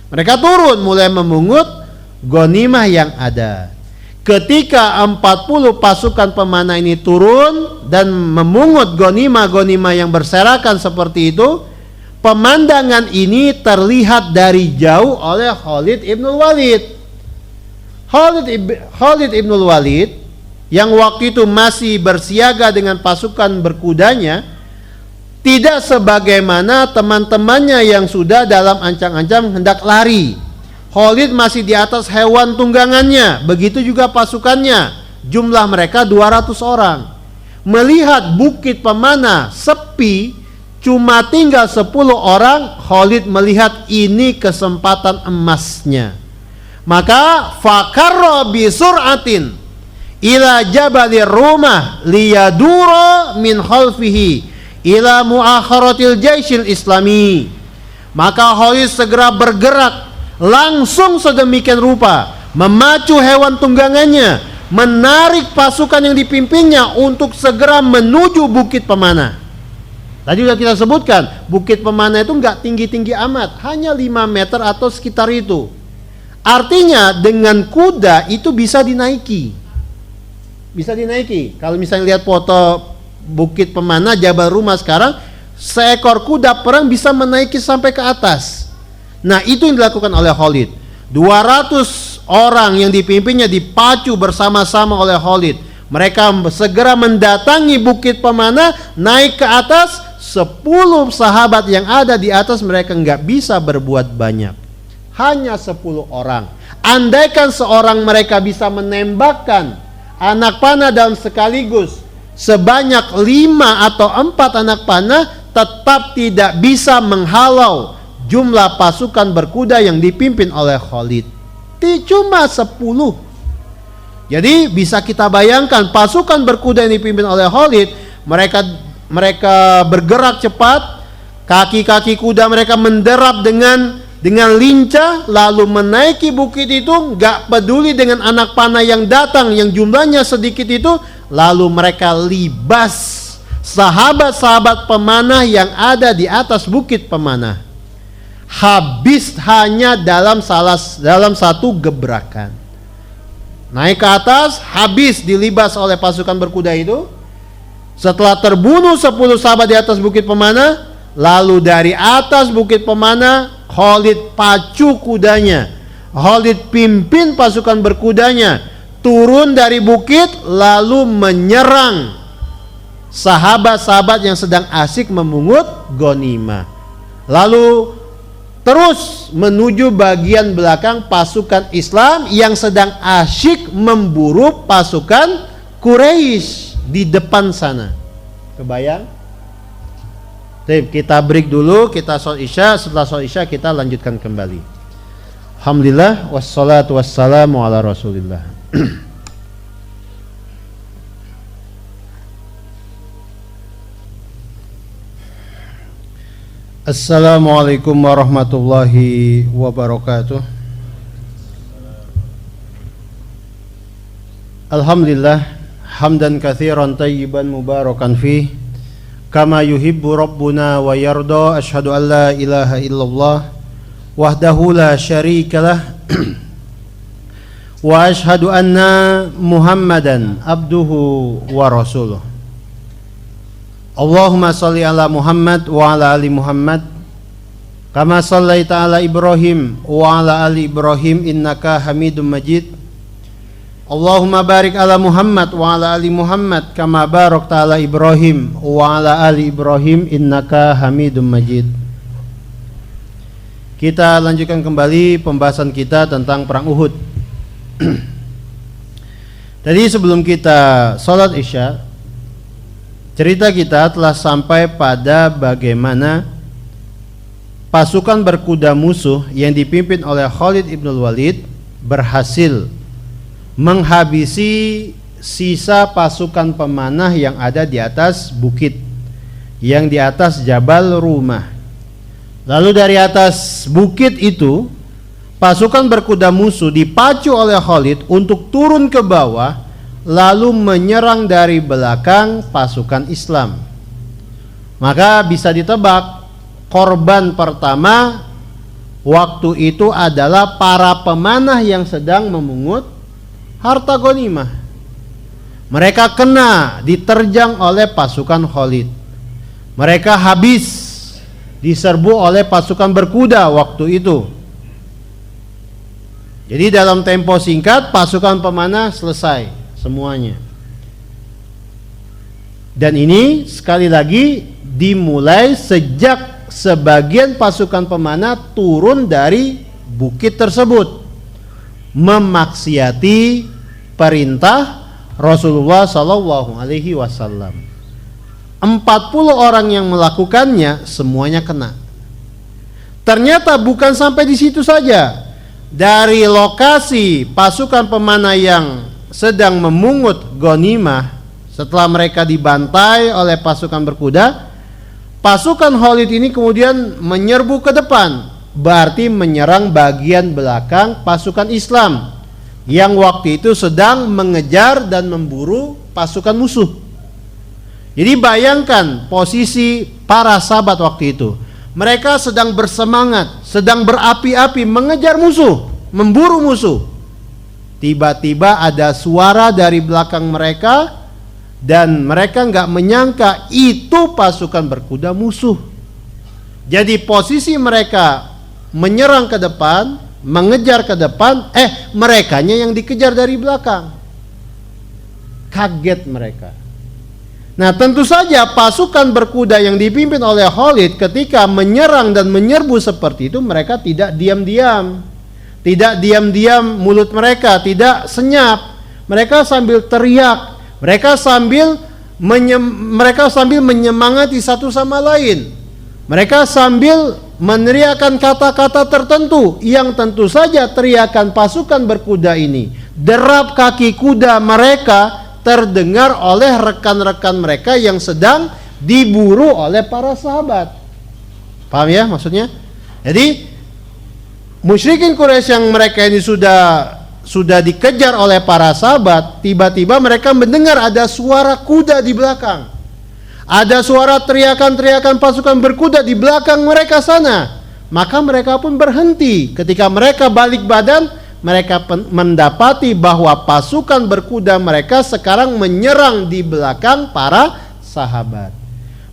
Mereka turun mulai memungut ghanimah yang ada. Ketika 40 pasukan pemanah ini turun dan memungut ghanimah-ghanimah yang berserakan seperti itu, pemandangan ini terlihat dari jauh oleh Khalid ibn Walid. Khalid ibn Walid yang waktu itu masih bersiaga dengan pasukan berkudanya, tidak sebagaimana teman-temannya yang sudah dalam ancang-ancang hendak lari. Khalid masih di atas hewan tunggangannya, begitu juga pasukannya. Jumlah mereka 200 orang. Melihat bukit pemanah sepi, cuma tinggal 10 orang, Khalid melihat ini kesempatan emasnya. Maka fakarra bi sur'atin ila jabalir rumah liyadura min khalfihi ila muakharatil jaisil islami. Maka Khalid segera bergerak langsung sedemikian rupa, memacu hewan tunggangannya, menarik pasukan yang dipimpinnya untuk segera menuju bukit pemanah. Tadi sudah kita sebutkan, bukit pemanah itu enggak tinggi-tinggi amat, hanya 5 meter atau sekitar itu. Artinya dengan kuda itu bisa dinaiki. Bisa dinaiki. Kalau misalnya lihat foto bukit pemanah Jabal Rumah sekarang, seekor kuda perang bisa menaiki sampai ke atas. Nah, itu yang dilakukan oleh Khalid. 200 orang yang dipimpinnya dipacu bersama-sama oleh Khalid. Mereka segera mendatangi bukit pemanah, naik ke atas. 10 sahabat yang ada di atas mereka nggak bisa berbuat banyak, hanya 10 orang. Andaikan seorang mereka bisa menembakkan anak panah dalam sekaligus sebanyak 5 atau 4 anak panah, tetap tidak bisa menghalau jumlah pasukan berkuda yang dipimpin oleh Khalid. mati cuma 10. Jadi bisa kita bayangkan pasukan berkuda yang dipimpin oleh Khalid, mereka bergerak cepat, kaki-kaki kuda mereka menderap dengan lincah, lalu menaiki bukit itu, nggak peduli dengan anak panah yang datang yang jumlahnya sedikit itu, lalu mereka libas sahabat-sahabat pemanah yang ada di atas bukit pemanah. Habis hanya dalam satu gebrakan. Naik ke atas, habis dilibas oleh pasukan berkuda itu. Setelah terbunuh 10 sahabat di atas bukit pemanah, lalu dari atas bukit pemanah Khalid pacu kudanya, Khalid pimpin pasukan berkudanya turun dari bukit lalu menyerang sahabat-sahabat yang sedang asik memungut ghanimah. Lalu terus menuju bagian belakang pasukan Islam yang sedang asyik memburu pasukan Quraisy di depan sana. Kebayang? Kita break dulu, kita sholat isya. Setelah sholat isya kita lanjutkan kembali. Alhamdulillah, wassalatu wassalamu ala rasulillah. Assalamualaikum warahmatullahi wabarakatuh. Alhamdulillah, hamdan katsiran tayyiban mubarakan fih, kama yuhibbu rabbuna wa yarda. Asyhadu an la ilaha illallah wahdahu la syarikalah wa asyhadu anna Muhammadan abduhu wa rasuluh. Allahumma salli ala Muhammad wa ala ali Muhammad kama sallaita ala Ibrahim wa ala ali Ibrahim innaka Hamidum Majid. Allahumma barik ala Muhammad wa ala ali Muhammad kama barakta ala Ibrahim wa ala ali Ibrahim innaka Hamidum Majid. Kita lanjutkan kembali pembahasan kita tentang perang Uhud. Tadi sebelum kita sholat isya, cerita kita telah sampai pada bagaimana pasukan berkuda musuh yang dipimpin oleh Khalid ibn Walid berhasil menghabisi sisa pasukan pemanah yang ada di atas bukit, yang di atas Jabal Rumah. Lalu dari atas bukit itu pasukan berkuda musuh dipacu oleh Khalid untuk turun ke bawah, lalu menyerang dari belakang pasukan Islam. Maka bisa ditebak korban pertama waktu itu adalah para pemanah yang sedang memungut harta ghanimah. Mereka kena diterjang oleh pasukan Khalid. Mereka habis diserbu oleh pasukan berkuda waktu itu. Jadi dalam tempo singkat pasukan pemanah selesai semuanya. Dan ini sekali lagi dimulai sejak sebagian pasukan pemanah turun dari bukit tersebut, memaksiati perintah Rasulullah sallallahu alaihi wasallam. 40 orang yang melakukannya semuanya kena. Ternyata bukan sampai di situ saja. Dari lokasi pasukan pemanah yang sedang memungut ghanimah, setelah mereka dibantai oleh pasukan berkuda, pasukan Khalid ini kemudian menyerbu ke depan, berarti menyerang bagian belakang pasukan Islam yang waktu itu sedang mengejar dan memburu pasukan musuh. Jadi bayangkan posisi para sahabat waktu itu. Mereka sedang bersemangat, sedang berapi-api mengejar musuh, memburu musuh. Tiba-tiba ada suara dari belakang mereka dan mereka nggak menyangka itu pasukan berkuda musuh. Jadi posisi mereka menyerang ke depan, mengejar ke depan, merekanya yang dikejar dari belakang. Kaget mereka. Nah, tentu saja pasukan berkuda yang dipimpin oleh Khalid ketika menyerang dan menyerbu seperti itu, mereka tidak diam-diam. Tidak diam-diam mulut mereka, tidak senyap. Mereka sambil teriak, mereka sambil menyemangati satu sama lain. Mereka sambil meneriakan kata-kata tertentu yang tentu saja teriakan pasukan berkuda ini, derap kaki kuda mereka terdengar oleh rekan-rekan mereka yang sedang diburu oleh para sahabat. Paham ya maksudnya? Jadi musyrikin Quraisy yang mereka ini sudah dikejar oleh para sahabat, tiba-tiba mereka mendengar ada suara kuda di belakang. Ada suara teriakan-teriakan pasukan berkuda di belakang mereka sana. Maka mereka pun berhenti. Ketika mereka balik badan, mereka mendapati bahwa pasukan berkuda mereka sekarang menyerang di belakang para sahabat.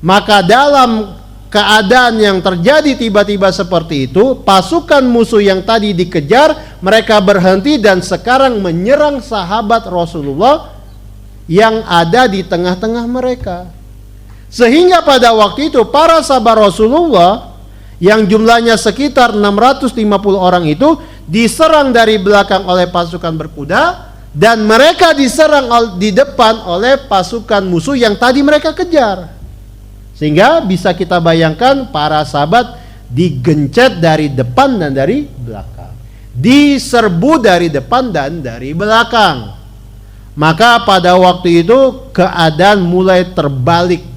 Maka dalam keadaan yang terjadi tiba-tiba seperti itu, pasukan musuh yang tadi dikejar, mereka berhenti dan sekarang menyerang sahabat Rasulullah yang ada di tengah-tengah mereka. Sehingga pada waktu itu para sahabat Rasulullah yang jumlahnya sekitar 650 orang itu diserang dari belakang oleh pasukan berkuda, dan mereka diserang di depan oleh pasukan musuh yang tadi mereka kejar. Sehingga bisa kita bayangkan para sahabat digencet dari depan dan dari belakang, diserbu dari depan dan dari belakang. Maka pada waktu itu keadaan mulai terbalik.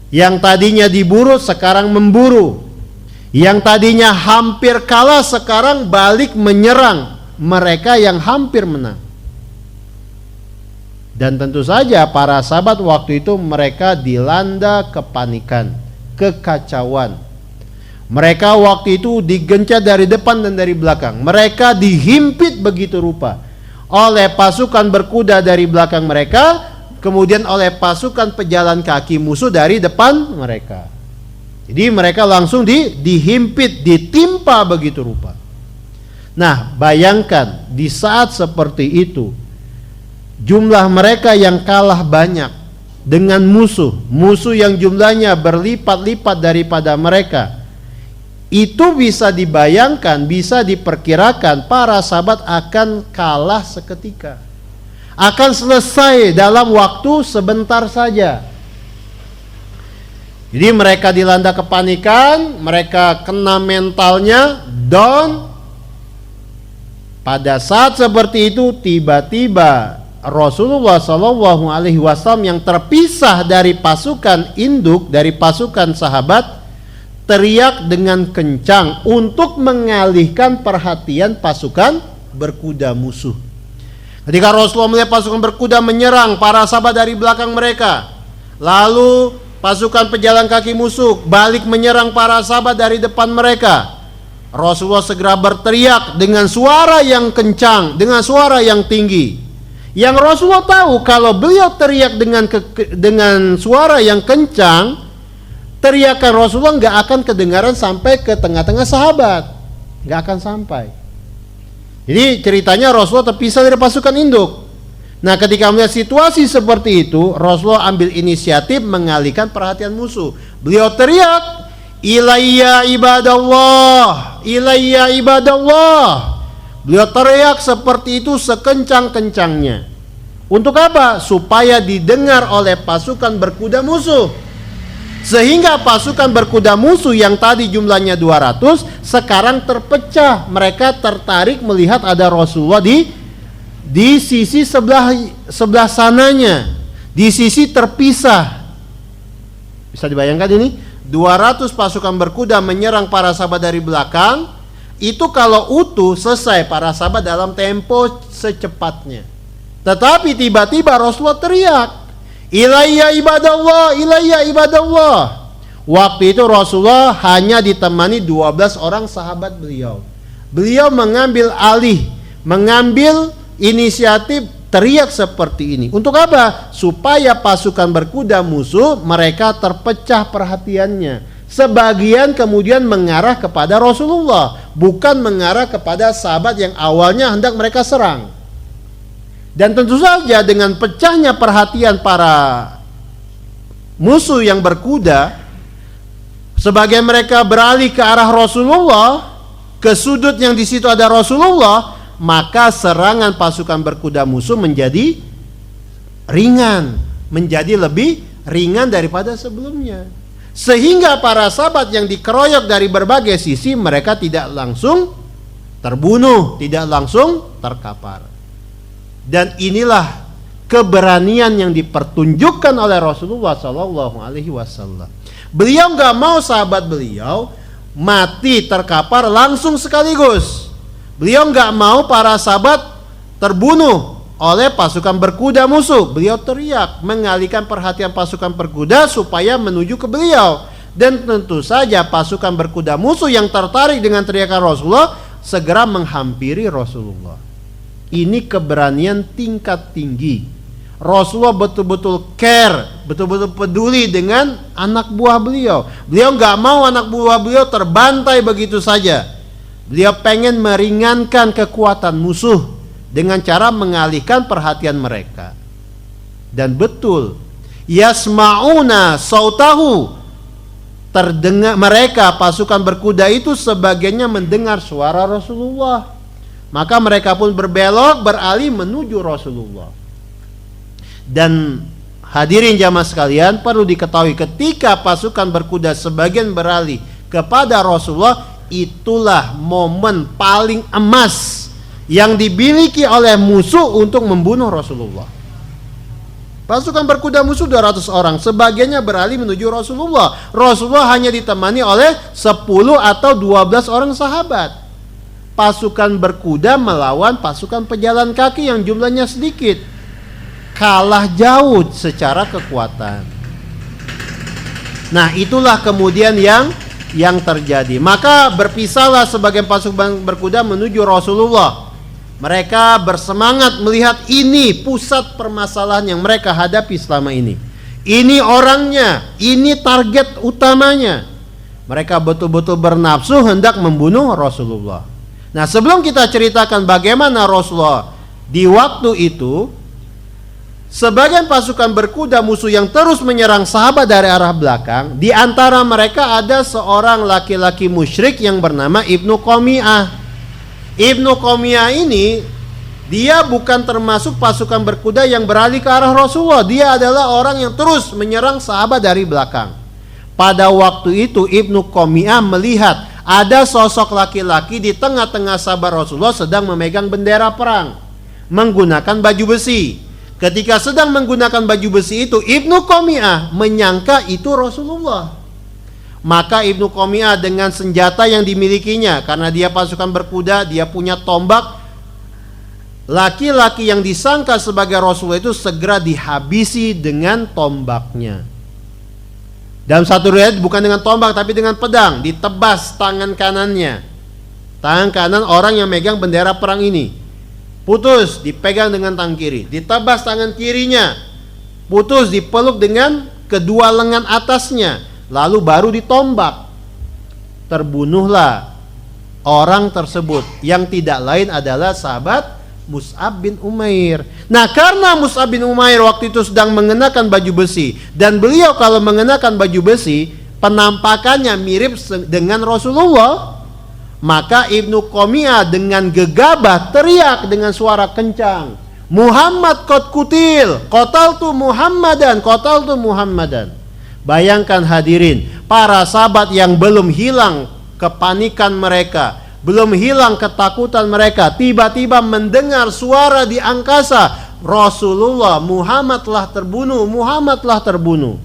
Yang tadinya diburu sekarang memburu. Yang tadinya hampir kalah sekarang balik menyerang mereka yang hampir menang. Dan tentu saja para sahabat waktu itu mereka dilanda kepanikan, kekacauan. Mereka waktu itu digencet dari depan dan dari belakang. Mereka dihimpit begitu rupa oleh pasukan berkuda dari belakang mereka, kemudian oleh pasukan pejalan kaki musuh dari depan mereka. Jadi mereka langsung dihimpit, ditimpa begitu rupa. Nah, bayangkan di saat seperti itu, jumlah mereka yang kalah banyak dengan musuh yang jumlahnya berlipat-lipat daripada mereka. Itu bisa dibayangkan, bisa diperkirakan para sahabat akan kalah seketika. Akan selesai dalam waktu sebentar saja. Jadi mereka dilanda kepanikan, mereka kena mentalnya down. Pada saat seperti itu tiba-tiba Rasulullah SAW yang terpisah dari pasukan induk, dari pasukan sahabat, teriak dengan kencang untuk mengalihkan perhatian pasukan berkuda musuh. Ketika Rasulullah melihat pasukan berkuda menyerang para sahabat dari belakang mereka, lalu pasukan pejalan kaki musuh balik menyerang para sahabat dari depan mereka, Rasulullah segera berteriak dengan suara yang kencang, dengan suara yang tinggi. Yang Rasulullah tahu kalau beliau teriak dengan suara yang kencang, teriakan Rasulullah nggak akan kedengaran sampai ke tengah-tengah sahabat, nggak akan sampai. Jadi ceritanya Rasulullah terpisah dari pasukan induk. Nah, ketika melihat situasi seperti itu, Rasulullah ambil inisiatif mengalihkan perhatian musuh. Beliau teriak, "Ilayya ibadallah, ilayya ibadallah." Beliau teriak seperti itu sekencang-kencangnya. Untuk apa? Supaya didengar oleh pasukan berkuda musuh. Sehingga pasukan berkuda musuh yang tadi jumlahnya 200 sekarang terpecah. Mereka tertarik melihat ada Rasulullah di sisi sebelah sananya, di sisi terpisah. Bisa dibayangkan ini? 200 pasukan berkuda menyerang para sahabat dari belakang. Itu kalau utuh selesai para sahabat dalam tempo secepatnya. Tetapi tiba-tiba Rasulullah teriak, "Ilayya ibadallah, ilayya ibadallah." Waktu itu Rasulullah hanya ditemani 12 orang sahabat beliau. Beliau mengambil alih, mengambil inisiatif teriak seperti ini. Untuk apa? Supaya pasukan berkuda musuh mereka terpecah perhatiannya. Sebagian kemudian mengarah kepada Rasulullah, bukan mengarah kepada sahabat yang awalnya hendak mereka serang. Dan tentu saja dengan pecahnya perhatian para musuh yang berkuda, sebagian mereka beralih ke arah Rasulullah, ke sudut yang di situ ada Rasulullah, maka serangan pasukan berkuda musuh menjadi ringan, menjadi lebih ringan daripada sebelumnya. Sehingga para sahabat yang dikeroyok dari berbagai sisi, mereka tidak langsung terbunuh, tidak langsung terkapar. Dan inilah keberanian yang dipertunjukkan oleh Rasulullah SAW. Beliau nggak mau sahabat beliau mati terkapar langsung sekaligus. Beliau nggak mau para sahabat terbunuh oleh pasukan berkuda musuh. Beliau teriak mengalihkan perhatian pasukan berkuda supaya menuju ke beliau. Dan tentu saja pasukan berkuda musuh yang tertarik dengan teriakan Rasulullah segera menghampiri Rasulullah. Ini keberanian tingkat tinggi. Rasulullah betul-betul care, betul-betul peduli dengan anak buah beliau. Beliau nggak mau anak buah beliau terbantai begitu saja. Beliau pengen meringankan kekuatan musuh dengan cara mengalihkan perhatian mereka. Dan betul, yasma'una sautahu, terdengar mereka pasukan berkuda itu sebagiannya mendengar suara Rasulullah. Maka mereka pun berbelok beralih menuju Rasulullah. Dan hadirin jamaah sekalian, perlu diketahui ketika pasukan berkuda sebagian beralih kepada Rasulullah, itulah momen paling emas yang dimiliki oleh musuh untuk membunuh Rasulullah. Pasukan berkuda musuh 200 orang, sebagiannya beralih menuju Rasulullah. Rasulullah hanya ditemani oleh 10 atau 12 orang sahabat. Pasukan berkuda melawan pasukan pejalan kaki yang jumlahnya sedikit. Kalah jauh secara kekuatan. Nah, itulah kemudian yang terjadi. Maka berpisahlah sebagian pasukan berkuda menuju Rasulullah. Mereka bersemangat melihat ini pusat permasalahan yang mereka hadapi selama ini. Ini orangnya, ini target utamanya. Mereka betul-betul bernafsu hendak membunuh Rasulullah. Nah, sebelum kita ceritakan bagaimana Rasulullah di waktu itu, sebagian pasukan berkuda musuh yang terus menyerang sahabat dari arah belakang, di antara mereka ada seorang laki-laki musyrik yang bernama Ibnu Qami'ah. Ibnu Qami'ah ini, dia bukan termasuk pasukan berkuda yang beralih ke arah Rasulullah. Dia adalah orang yang terus menyerang sahabat dari belakang. Pada waktu itu Ibnu Qami'ah melihat ada sosok laki-laki di tengah-tengah sahabat Rasulullah sedang memegang bendera perang, menggunakan baju besi. Ketika sedang menggunakan baju besi itu, Ibnu Qami'ah menyangka itu Rasulullah. Maka Ibnu Qami'ah dengan senjata yang dimilikinya, karena dia pasukan berkuda, dia punya tombak, laki-laki yang disangka sebagai Rasulullah itu segera dihabisi dengan tombaknya. Dalam satu riwayat bukan dengan tombak tapi dengan pedang, ditebas tangan kanannya. Tangan kanan orang yang megang bendera perang ini putus, dipegang dengan tangan kiri. Ditebas tangan kirinya, putus, dipeluk dengan kedua lengan atasnya. Lalu baru ditombak. Terbunuhlah orang tersebut, yang tidak lain adalah sahabat Mus'ab bin Umair. Nah, karena Mus'ab bin Umair waktu itu sedang mengenakan baju besi, dan beliau kalau mengenakan baju besi penampakannya mirip dengan Rasulullah, maka Ibnu Qami'ah dengan gegabah teriak dengan suara kencang, Muhammad qad kutil, qataltu Muhammadan, qataltu Muhammadan. Bayangkan hadirin, para sahabat yang belum hilang kepanikan mereka, belum hilang ketakutan mereka, tiba-tiba mendengar suara di angkasa, Rasulullah, Muhammad telah terbunuh, Muhammad telah terbunuh.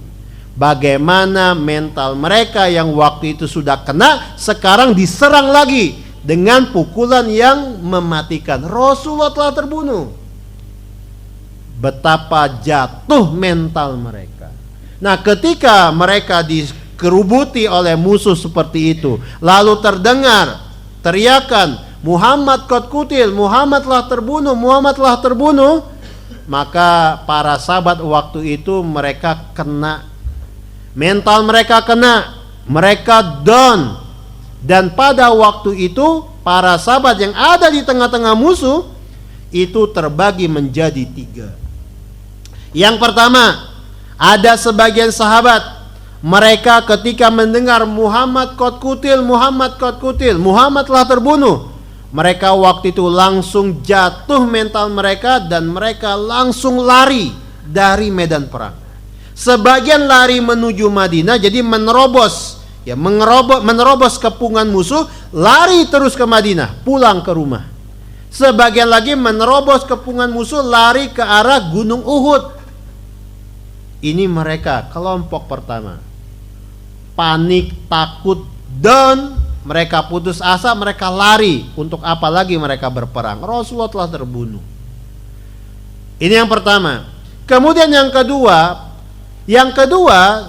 Bagaimana mental mereka yang waktu itu sudah kena, sekarang diserang lagi dengan pukulan yang mematikan. Rasulullah telah terbunuh. Betapa jatuh mental mereka. Nah, ketika mereka dikerubuti oleh musuh seperti itu, lalu terdengar teriakan Muhammad qad kutil, Muhammad telah terbunuh, Muhammad telah terbunuh, maka para sahabat waktu itu mereka kena, mental mereka kena, mereka down. Dan pada waktu itu para sahabat yang ada di tengah-tengah musuh itu terbagi menjadi 3. Yang pertama, ada sebagian sahabat, mereka ketika mendengar Muhammad qad kutil, Muhammad qad kutil, Muhammad telah terbunuh, mereka waktu itu langsung jatuh mental mereka dan mereka langsung lari dari medan perang. Sebagian lari menuju Madinah, jadi menerobos kepungan musuh, lari terus ke Madinah, pulang ke rumah. Sebagian lagi menerobos kepungan musuh, lari ke arah Gunung Uhud. Ini mereka kelompok pertama. Panik, takut, dan mereka putus asa, mereka lari. Untuk apa lagi mereka berperang? Rasulullah telah terbunuh. Ini yang pertama. Kemudian yang kedua,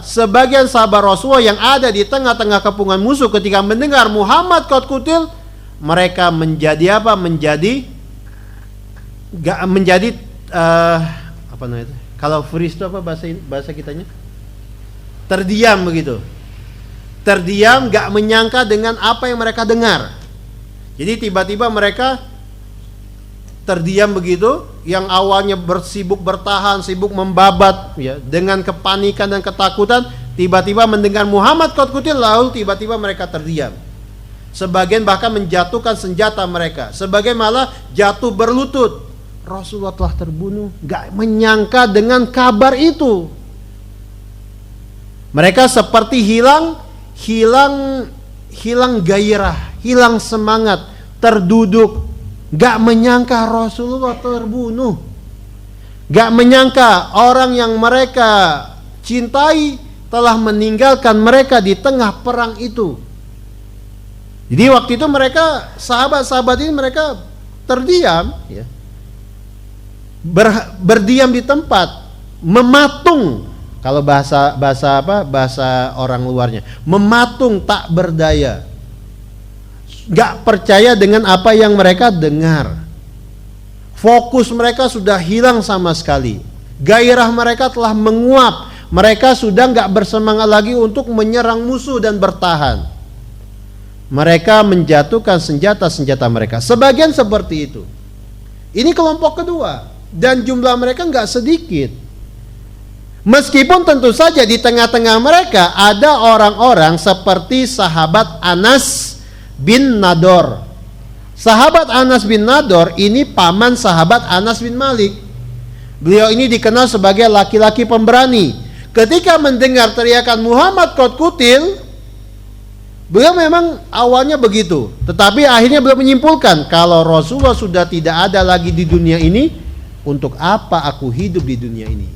sebagian sahabat Rasulullah yang ada di tengah-tengah kepungan musuh ketika mendengar Muhammad qad qutil, mereka menjadi apa? Menjadi apa namanya itu? Kalau freeze itu apa bahasa kitanya? Terdiam begitu. Terdiam, gak menyangka dengan apa yang mereka dengar. Jadi tiba-tiba mereka terdiam begitu, yang awalnya sibuk bertahan, sibuk membabat ya, dengan kepanikan dan ketakutan, tiba-tiba mendengar Muhammad qad qutil, lalu tiba-tiba mereka terdiam. Sebagian bahkan menjatuhkan senjata mereka, sebagian malah jatuh berlutut. Rasulullah telah terbunuh, gak menyangka dengan kabar itu. Mereka seperti hilang gairah, hilang semangat, terduduk. Gak menyangka Rasulullah terbunuh. Gak menyangka orang yang mereka cintai telah meninggalkan mereka di tengah perang itu. Jadi waktu itu mereka, sahabat-sahabat ini mereka terdiam ya. Berdiam di tempat, mematung. Kalau bahasa orang luarnya, mematung, tak berdaya. Gak percaya dengan apa yang mereka dengar. Fokus mereka sudah hilang sama sekali. Gairah mereka telah menguap. Mereka sudah gak bersemangat lagi untuk menyerang musuh dan bertahan. Mereka menjatuhkan senjata-senjata mereka. Sebagian seperti itu. Ini kelompok kedua. Dan jumlah mereka gak sedikit. Meskipun tentu saja di tengah-tengah mereka ada orang-orang seperti sahabat Anas bin Nador. Sahabat Anas bin Nador ini paman sahabat Anas bin Malik. Beliau ini dikenal sebagai laki-laki pemberani. Ketika mendengar teriakan Muhammad qad qutil, beliau memang awalnya begitu, tetapi akhirnya beliau menyimpulkan, kalau Rasulullah sudah tidak ada lagi di dunia ini, untuk apa aku hidup di dunia ini?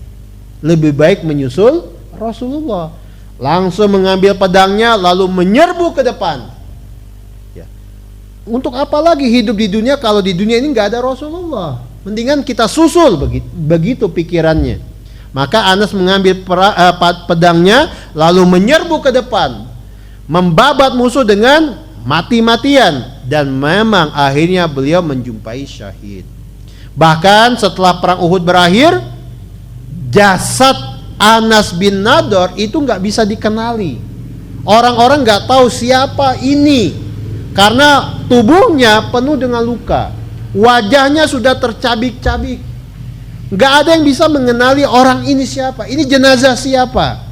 Lebih baik menyusul Rasulullah. Langsung mengambil pedangnya lalu menyerbu ke depan. Untuk apa lagi hidup di dunia kalau di dunia ini nggak ada Rasulullah? Mendingan kita susul, begitu pikirannya. Maka Anas mengambil pedangnya lalu menyerbu ke depan, membabat musuh dengan mati-matian, dan memang akhirnya beliau menjumpai syahid. Bahkan setelah perang Uhud berakhir, jasad Anas bin Nador itu nggak bisa dikenali. Orang-orang nggak tahu siapa ini, karena tubuhnya penuh dengan luka, wajahnya sudah tercabik-cabik. Nggak ada yang bisa mengenali orang ini siapa, ini jenazah siapa.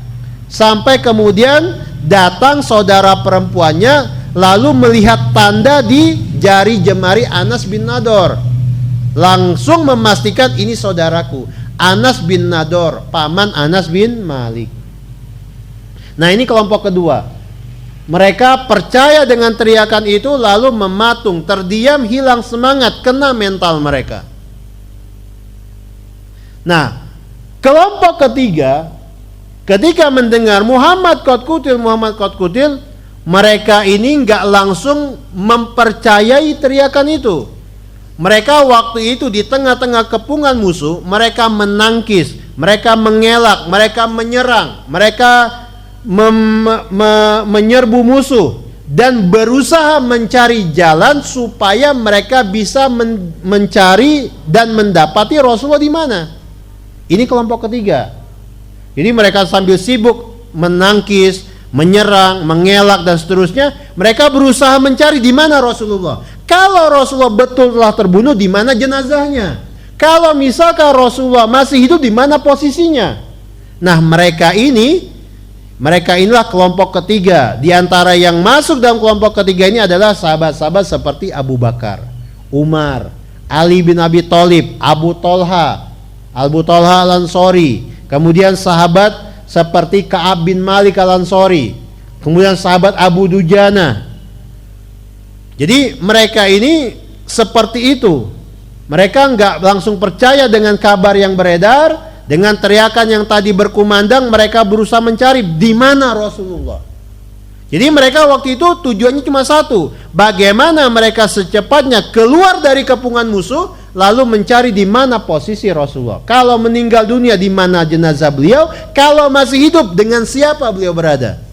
Sampai kemudian datang saudara perempuannya, lalu melihat tanda di jari jemari Anas bin Nador, langsung memastikan ini saudaraku, Anas bin Nador, paman Anas bin Malik. Nah, ini kelompok kedua. Mereka percaya dengan teriakan itu lalu mematung, terdiam, hilang semangat, kena mental mereka. Nah, kelompok ketiga, ketika mendengar Muhammad qad qutil, mereka ini nggak langsung mempercayai teriakan itu. Mereka waktu itu di tengah-tengah kepungan musuh, mereka menangkis, mereka mengelak, mereka menyerang, mereka menyerbu musuh dan berusaha mencari jalan supaya mereka bisa mencari dan mendapati Rasulullah di mana. Ini kelompok ketiga. Jadi mereka sambil sibuk menangkis, menyerang, mengelak dan seterusnya, mereka berusaha mencari di mana Rasulullah. Kalau Rasulullah betul telah terbunuh, di mana jenazahnya? Kalau misalkan Rasulullah masih hidup, di mana posisinya? Nah, mereka inilah kelompok ketiga. Di antara yang masuk dalam kelompok ketiga ini adalah sahabat-sahabat seperti Abu Bakar, Umar, Ali bin Abi Thalib, Abu Talha Al-Ansari, kemudian sahabat seperti Ka'ab bin Malik Al-Ansari, kemudian sahabat Abu Dujana. Jadi mereka ini seperti itu. Mereka enggak langsung percaya dengan kabar yang beredar, dengan teriakan yang tadi berkumandang. Mereka berusaha mencari di mana Rasulullah. Jadi mereka waktu itu tujuannya cuma satu, bagaimana mereka secepatnya keluar dari kepungan musuh, lalu mencari di mana posisi Rasulullah. Kalau meninggal dunia, di mana jenazah beliau, kalau masih hidup, dengan siapa beliau berada.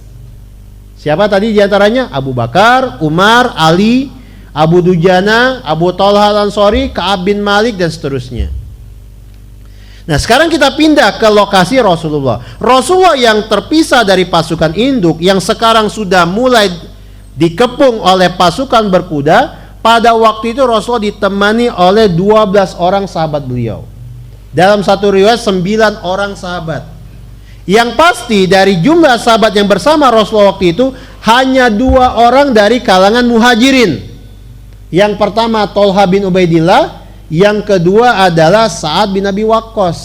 Siapa tadi diantaranya? Abu Bakar, Umar, Ali, Abu Dujana, Abu Talha Al-Ansari, Ka'ab bin Malik, dan seterusnya. Nah, sekarang kita pindah ke lokasi Rasulullah. Rasulullah yang terpisah dari pasukan induk, yang sekarang sudah mulai dikepung oleh pasukan berkuda. Pada waktu itu Rasulullah ditemani oleh 12 orang sahabat beliau. Dalam satu riwayat 9 orang sahabat. Yang pasti dari jumlah sahabat yang bersama Rasulullah waktu itu, hanya 2 orang dari kalangan muhajirin. Yang pertama Tolha bin Ubaidillah, yang kedua adalah Sa'ad bin Abi Waqqas.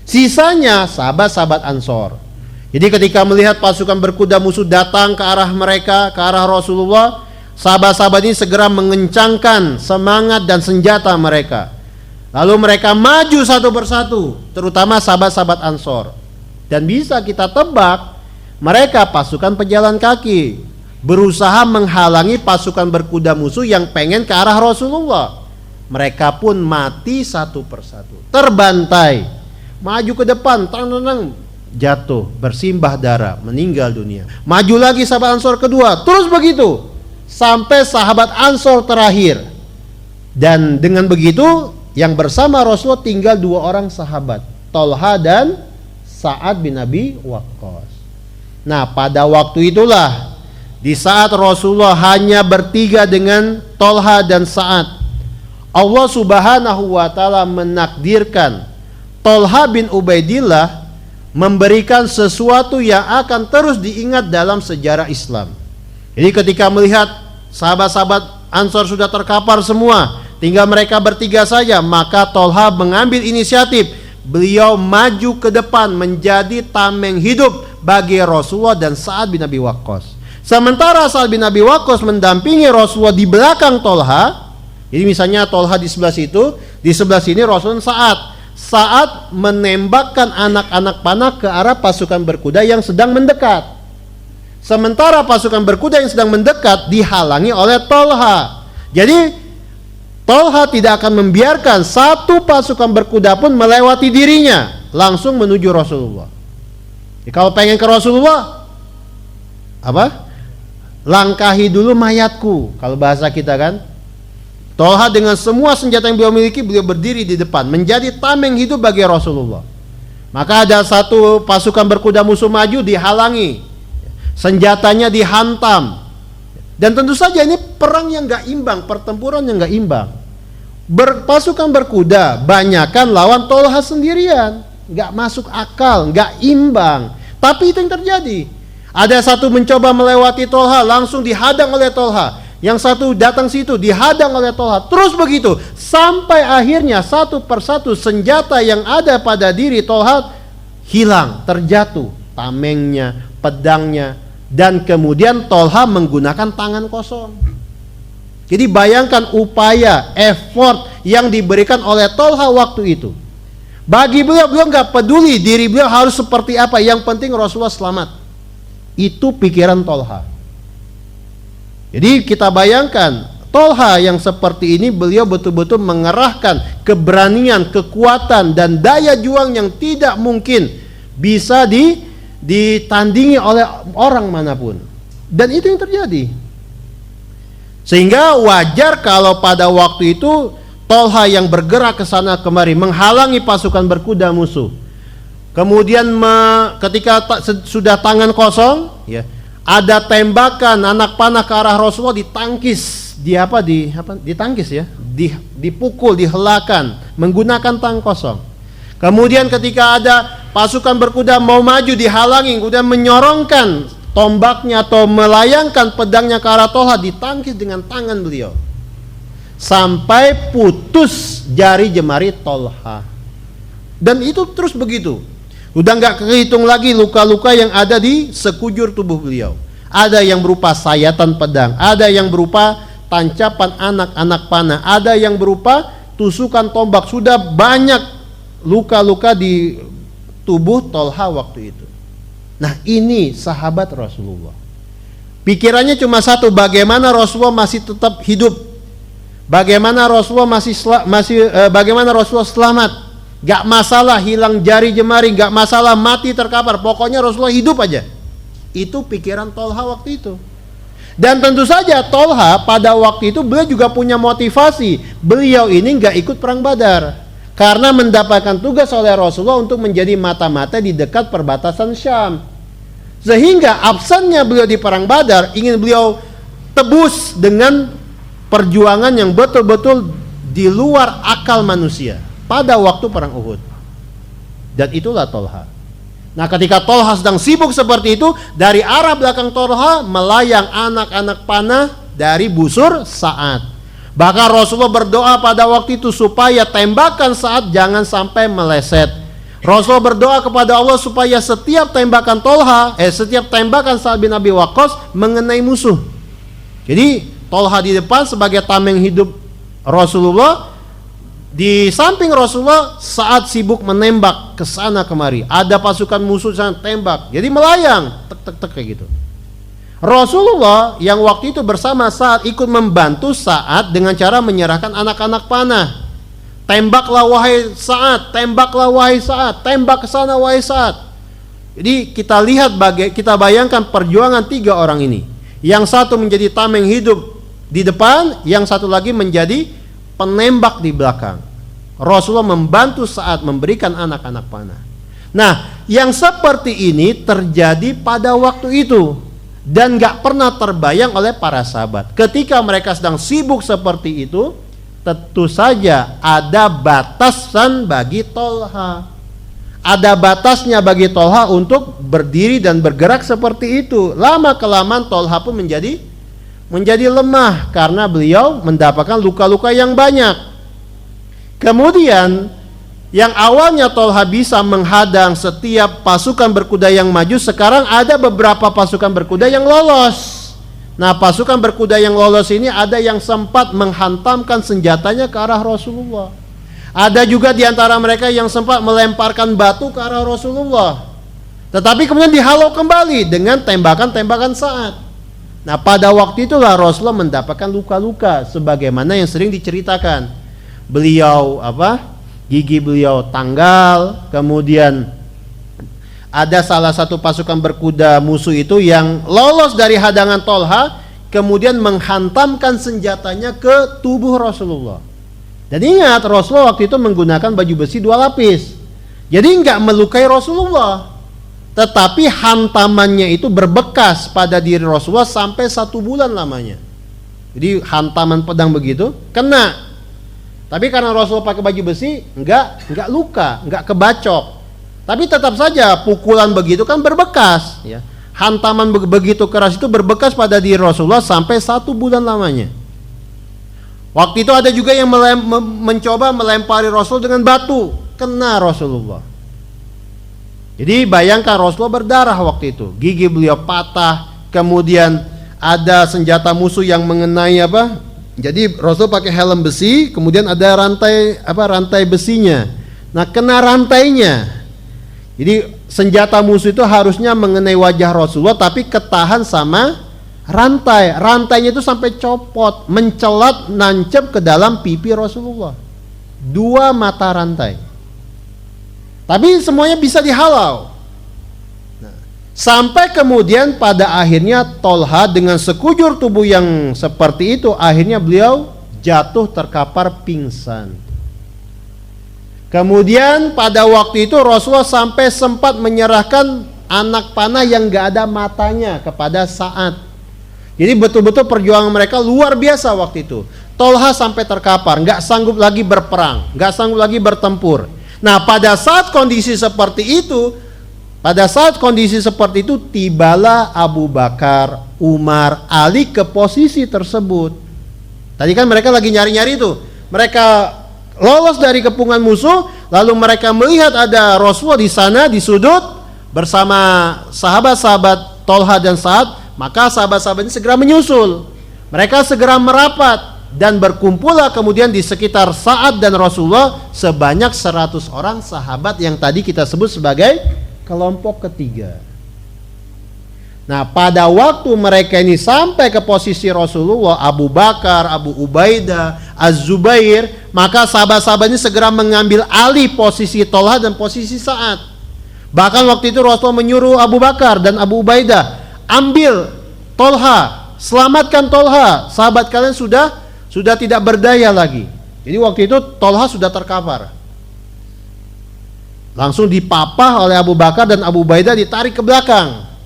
Sisanya sahabat-sahabat Ansor. Jadi ketika melihat pasukan berkuda musuh datang ke arah mereka, ke arah Rasulullah, sahabat-sahabat ini segera mengencangkan semangat dan senjata mereka. Lalu mereka maju satu persatu, terutama sahabat-sahabat Ansor. Dan bisa kita tebak, mereka pasukan pejalan kaki, berusaha menghalangi pasukan berkuda musuh yang pengen ke arah Rasulullah. Mereka pun mati satu persatu, terbantai, maju ke depan, tang-tang, jatuh, bersimbah darah, meninggal dunia. Maju lagi sahabat Ansor kedua, terus begitu sampai sahabat Ansor terakhir. Dan dengan begitu yang bersama Rasulullah tinggal 2 orang sahabat, Tolha dan Sa'ad bin Abi Waqqas. Nah, pada waktu itulah, di saat Rasulullah hanya bertiga dengan Tolha dan Sa'ad, Allah Subhanahu wa Ta'ala menakdirkan Tolha bin Ubaidillah memberikan sesuatu yang akan terus diingat dalam sejarah Islam. Jadi ketika melihat sahabat-sahabat Ansor sudah terkapar semua, tinggal mereka bertiga saja, maka Tolha mengambil inisiatif. Beliau maju ke depan menjadi tameng hidup bagi Rasulullah dan Sa'ad bin Abi Waqqas. Sementara Sa'ad bin Abi Waqqas mendampingi Rasulullah di belakang Tolha. Jadi misalnya Tolha di sebelah situ, di sebelah sini Rasulullah Sa'ad menembakkan anak-anak panah ke arah pasukan berkuda yang sedang mendekat. Sementara pasukan berkuda yang sedang mendekat dihalangi oleh Tolha. Jadi Tolha tidak akan membiarkan satu pasukan berkuda pun melewati dirinya, langsung menuju Rasulullah. Jadi kalau pengen ke Rasulullah, apa? Langkahi dulu mayatku, kalau bahasa kita kan. Tolha dengan semua senjata yang beliau miliki, beliau berdiri di depan menjadi tameng hidup bagi Rasulullah. Maka ada satu pasukan berkuda musuh maju, dihalangi, senjatanya dihantam. Dan tentu saja ini perang yang gak imbang, pertempuran yang gak imbang. Pasukan berkuda banyakan lawan Tolha sendirian, gak masuk akal, gak imbang. Tapi itu yang terjadi. Ada satu mencoba melewati Tolha, langsung dihadang oleh Tolha. Yang satu datang situ, dihadang oleh Tolha. Terus begitu, sampai akhirnya satu persatu senjata yang ada pada diri Tolha hilang, terjatuh. Tamengnya, pedangnya, dan kemudian Tolha menggunakan tangan kosong. Jadi bayangkan upaya, effort yang diberikan oleh Tolha waktu itu. Bagi beliau nggak peduli diri beliau harus seperti apa, yang penting Rasulullah selamat. Itu pikiran Tolha. Jadi kita bayangkan Tolha yang seperti ini, beliau betul-betul mengerahkan keberanian, kekuatan, dan daya juang yang tidak mungkin bisa ditandingi oleh orang manapun. Dan itu yang terjadi. Sehingga wajar kalau pada waktu itu Tolha yang bergerak ke sana kemari menghalangi pasukan berkuda musuh. Kemudian ketika sudah tangan kosong, ya, ada tembakan anak panah ke arah Rasulullah, ditangkis, ditangkis ya, dipukul, dihelakan menggunakan tangan kosong. Kemudian ketika ada pasukan berkuda mau maju, dihalangi, kemudian menyorongkan tombaknya atau melayangkan pedangnya ke arah Tolha, ditangkis dengan tangan beliau sampai putus jari jemari Tolha. Dan itu terus begitu. Udah nggak kehitung lagi luka-luka yang ada di sekujur tubuh beliau. Ada yang berupa sayatan pedang, ada yang berupa tancapan anak-anak panah, ada yang berupa tusukan tombak. Sudah banyak luka-luka di tubuh Tolha waktu itu. Nah, ini sahabat Rasulullah. Pikirannya cuma satu, bagaimana Rasulullah masih tetap hidup, bagaimana Rasulullah bagaimana Rasulullah selamat. Gak masalah hilang jari jemari, gak masalah mati terkapar, pokoknya Rasulullah hidup aja. Itu pikiran Tolha waktu itu. Dan tentu saja Tolha pada waktu itu beliau juga punya motivasi. Beliau ini gak ikut perang Badar karena mendapatkan tugas oleh Rasulullah untuk menjadi mata-mata di dekat perbatasan Syam. Sehingga absennya beliau di perang Badar ingin beliau tebus dengan perjuangan yang betul-betul di luar akal manusia pada waktu perang Uhud. Dan itulah Tolha. Nah, ketika Tolha sedang sibuk seperti itu, dari arah belakang Tolha melayang anak-anak panah dari busur Sa'ad. Bahkan Rasulullah berdoa pada waktu itu supaya tembakan Sa'ad jangan sampai meleset. Rasulullah berdoa kepada Allah supaya setiap tembakan setiap tembakan Sa'ad bin Abi Waqqas mengenai musuh. Jadi Tolha di depan sebagai tameng hidup Rasulullah, di samping Rasulullah saat sibuk menembak ke sana kemari. Ada pasukan musuh sana tembak. Jadi melayang tek kayak gitu. Rasulullah yang waktu itu bersama Sa'ad ikut membantu Sa'ad dengan cara menyerahkan anak-anak panah. Tembaklah wahai Sa'ad, tembaklah wahai Sa'ad, tembak ke sana wahai Sa'ad. Jadi kita lihat kita bayangkan perjuangan tiga orang ini. Yang satu menjadi tameng hidup di depan, yang satu lagi menjadi penembak di belakang. Rasulullah membantu Sa'ad memberikan anak-anak panah. Nah, yang seperti ini terjadi pada waktu itu dan gak pernah terbayang oleh para sahabat. Ketika mereka sedang sibuk seperti itu, tentu saja ada batasan bagi Tolha. Ada batasnya bagi Tolha untuk berdiri dan bergerak seperti itu. Lama kelamaan Tolha pun menjadi lemah karena beliau mendapatkan luka-luka yang banyak. Kemudian yang awalnya Tolha bisa menghadang setiap pasukan berkuda yang maju, sekarang ada beberapa pasukan berkuda yang lolos. Nah, pasukan berkuda yang lolos ini ada yang sempat menghantamkan senjatanya ke arah Rasulullah. Ada juga di antara mereka yang sempat melemparkan batu ke arah Rasulullah. Tetapi kemudian dihalau kembali dengan tembakan-tembakan Sa'ad. Nah, pada waktu itulah Rasulullah mendapatkan luka-luka sebagaimana yang sering diceritakan. Beliau gigi beliau tanggal, kemudian ada salah satu pasukan berkuda musuh itu yang lolos dari hadangan Tolha, kemudian menghantamkan senjatanya ke tubuh Rasulullah. Dan ingat, Rasulullah waktu itu menggunakan baju besi 2 lapis. Jadi enggak melukai Rasulullah, tetapi hantamannya itu berbekas pada diri Rasulullah sampai 1 bulan lamanya. Jadi hantaman pedang begitu kena. Tapi karena Rasulullah pakai baju besi, enggak luka, enggak kebacok. Tapi tetap saja pukulan begitu kan berbekas, ya. Hantaman begitu keras itu berbekas pada diri Rasulullah sampai 1 bulan lamanya. Waktu itu ada juga yang mencoba melempari Rasul dengan batu, kena Rasulullah. Jadi bayangkan Rasulullah berdarah waktu itu, gigi beliau patah, kemudian ada senjata musuh yang mengenai Jadi Rasul pakai helm besi, kemudian ada rantai besinya. Nah, kena rantainya. Jadi senjata musuh itu harusnya mengenai wajah Rasulullah, tapi ketahan sama rantai. Rantainya itu sampai copot, mencelat, nancep ke dalam pipi Rasulullah. 2 mata rantai. Tapi semuanya bisa dihalau. Sampai kemudian pada akhirnya Tolha dengan sekujur tubuh yang seperti itu, akhirnya beliau jatuh terkapar pingsan. Kemudian pada waktu itu Rasulullah sampai sempat menyerahkan anak panah yang gak ada matanya kepada Sa'ad. Jadi betul-betul perjuangan mereka luar biasa waktu itu. Tolha sampai terkapar, gak sanggup lagi berperang, gak sanggup lagi bertempur. Nah, pada saat kondisi seperti itu, tibalah Abu Bakar, Umar, Ali ke posisi tersebut. Tadi kan mereka lagi nyari-nyari itu. Mereka lolos dari kepungan musuh, lalu mereka melihat ada Rasulullah di sana di sudut bersama sahabat-sahabat Tolha dan Sa'ad, maka sahabat-sahabat ini segera menyusul. Mereka segera merapat dan berkumpullah kemudian di sekitar Sa'ad dan Rasulullah sebanyak 100 orang sahabat yang tadi kita sebut sebagai kelompok ketiga. Nah, pada waktu mereka ini sampai ke posisi Rasulullah, Abu Bakar, Abu Ubaidah, Az-Zubair, maka sahabat-sahabat ini segera mengambil alih posisi Tolha dan posisi Sa'ad. Bahkan waktu itu Rasulullah menyuruh Abu Bakar dan Abu Ubaidah, ambil Tolha, selamatkan Tolha, sahabat kalian sudah tidak berdaya lagi. Jadi waktu itu Tolha sudah terkapar. Langsung dipapah oleh Abu Bakar dan Abu Ubaidah, ditarik ke belakang.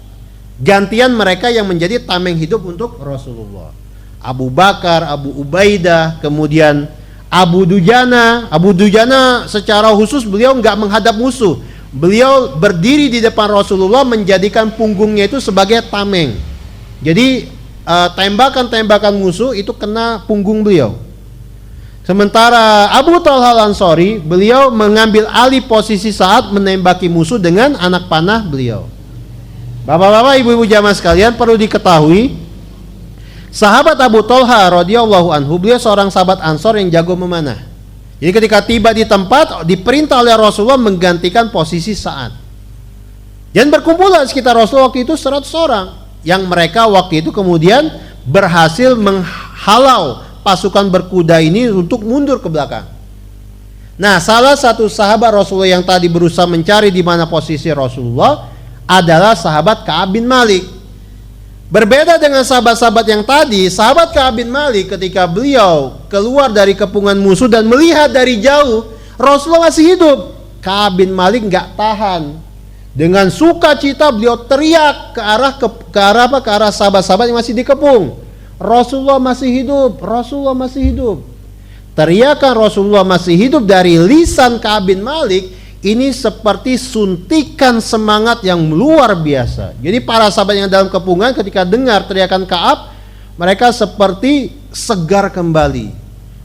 Gantian mereka yang menjadi tameng hidup untuk Rasulullah. Abu Bakar, Abu Ubaidah, kemudian Abu Dujana. Abu Dujana secara khusus beliau nggak menghadap musuh. Beliau berdiri di depan Rasulullah menjadikan punggungnya itu sebagai tameng. Jadi tembakan-tembakan musuh itu kena punggung beliau. Sementara Abu Talha Al-Ansari, beliau mengambil alih posisi saat menembaki musuh dengan anak panah beliau. Bapak-bapak, ibu-ibu jamaah sekalian, perlu diketahui, sahabat Abu Talha radhiyallahu anhu, beliau seorang sahabat Ansor yang jago memanah. Jadi ketika tiba di tempat, diperintah oleh Rasulullah menggantikan posisi Sa'ad. Dan berkumpullah sekitar Rasulullah waktu itu 100 orang, yang mereka waktu itu kemudian berhasil menghalau pasukan berkuda ini untuk mundur ke belakang. Nah, salah satu sahabat Rasulullah yang tadi berusaha mencari di mana posisi Rasulullah adalah sahabat Ka'ab bin Malik. Berbeda dengan sahabat-sahabat yang tadi, sahabat Ka'ab bin Malik ketika beliau keluar dari kepungan musuh dan melihat dari jauh Rasulullah masih hidup, Ka'ab bin Malik nggak tahan. Dengan sukacita beliau teriak ke arah sahabat-sahabat yang masih dikepung. Rasulullah masih hidup, Rasulullah masih hidup. Teriakan Rasulullah masih hidup dari lisan Ka'ab bin Malik ini seperti suntikan semangat yang luar biasa. Jadi para sahabat yang dalam kepungan ketika dengar teriakan Ka'ab, mereka seperti segar kembali.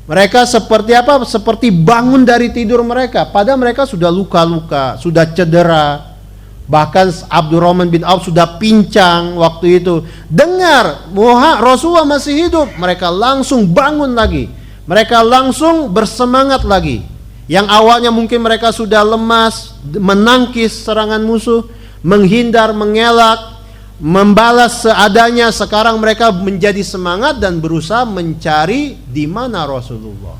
Mereka seperti apa? Seperti bangun dari tidur mereka. Padahal mereka sudah luka-luka, sudah cedera. Bahkan Abdurrahman bin Auf sudah pincang waktu itu. Dengar Rasulullah masih hidup, mereka langsung bangun lagi. Mereka langsung bersemangat lagi. Yang awalnya mungkin mereka sudah lemas, menangkis serangan musuh, menghindar, mengelak, membalas seadanya. Sekarang mereka menjadi semangat dan berusaha mencari di mana Rasulullah.